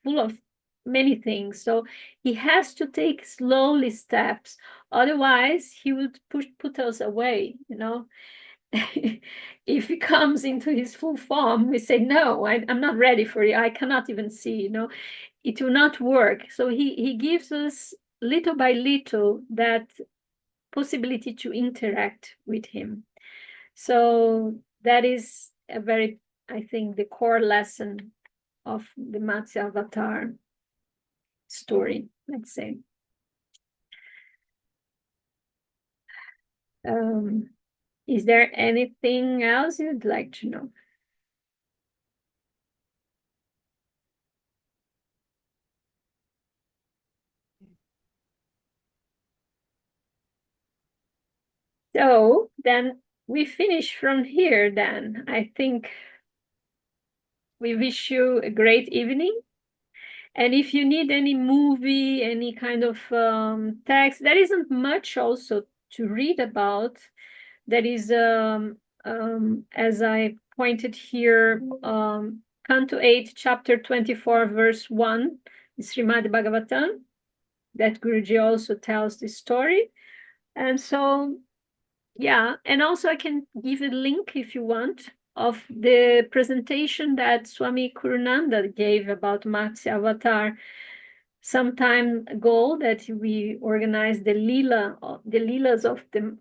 full of many things. So he has to take slowly steps. Otherwise, he would put us away, you know. If he comes into his full form, we say, no, I'm not ready for you. I cannot even see, you know, it will not work. So he gives us little by little that possibility to interact with him. So that is a very, I think, the core lesson of the Matsya Avatar story, let's say. Is there anything else you'd like to know? So then we finish from here then. I think we wish you a great evening. And if you need any movie, any kind of text, there isn't much also to read about. There is, as I pointed here, Canto 8, Chapter 24, Verse 1, Srimad Bhagavatam, that Guruji also tells the story. And so, yeah, and also I can give a link if you want of the presentation that Swami Kurunanda gave about Matsya Avatar some time ago, that we organized the Leelas of the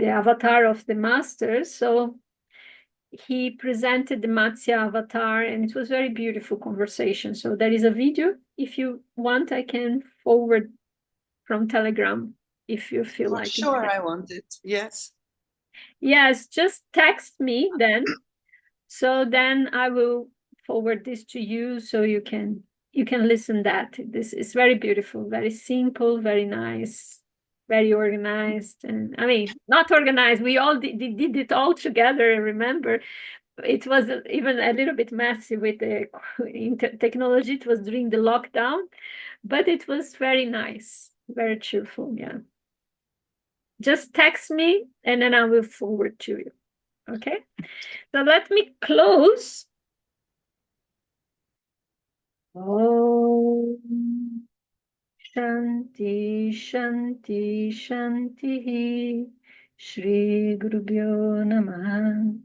avatar of the masters. So he presented the Matsya Avatar, and it was very beautiful conversation. So there is a video. If you want, I can forward from Telegram if you feel like it. Sure, I want it. Yes. Yes, just text me then. So then I will forward this to you so you can listen that. This is very beautiful, very simple, very nice, very organized. And I mean, not organized, we all did it all together. Remember, it was even a little bit messy with the technology. It was during the lockdown, but it was very nice, very cheerful. Yeah. Just text me and then I will forward to you. Okay. So let me close. Om Shanti Shanti Shanti Shri Gurubhyo Namaha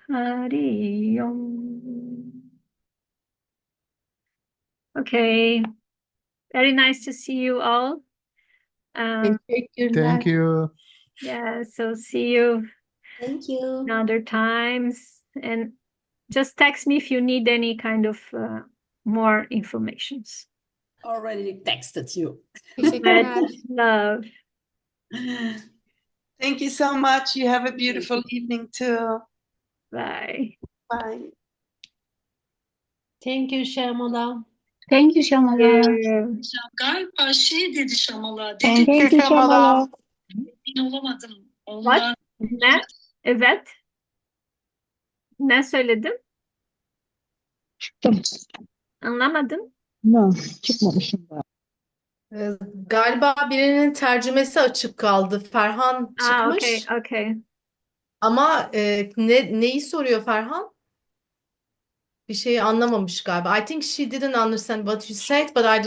Hari Om. Okay, very nice to see you all. Thank you. Yeah, so see you Thank you. another times, and just text me if you need any kind of more informations. Already texted you. Much love. Thank you so much. You have a beautiful evening too. Bye. Bye. Thank you Shyamala. Thank you, Shamala. Galiba şey dedi Şamala. Thank Dedi you, Shamala. emin olamadım. What? Ne? Evet. Ne söyledim? Çıktım. Anlamadım. No, çıkmamışım daha. Galiba birinin tercümesi açık kaldı. Ferhan çıkmış. Okay. Ama neyi soruyor Ferhan? Bir şeyi anlamamış galiba. I think she didn't understand what you said, but I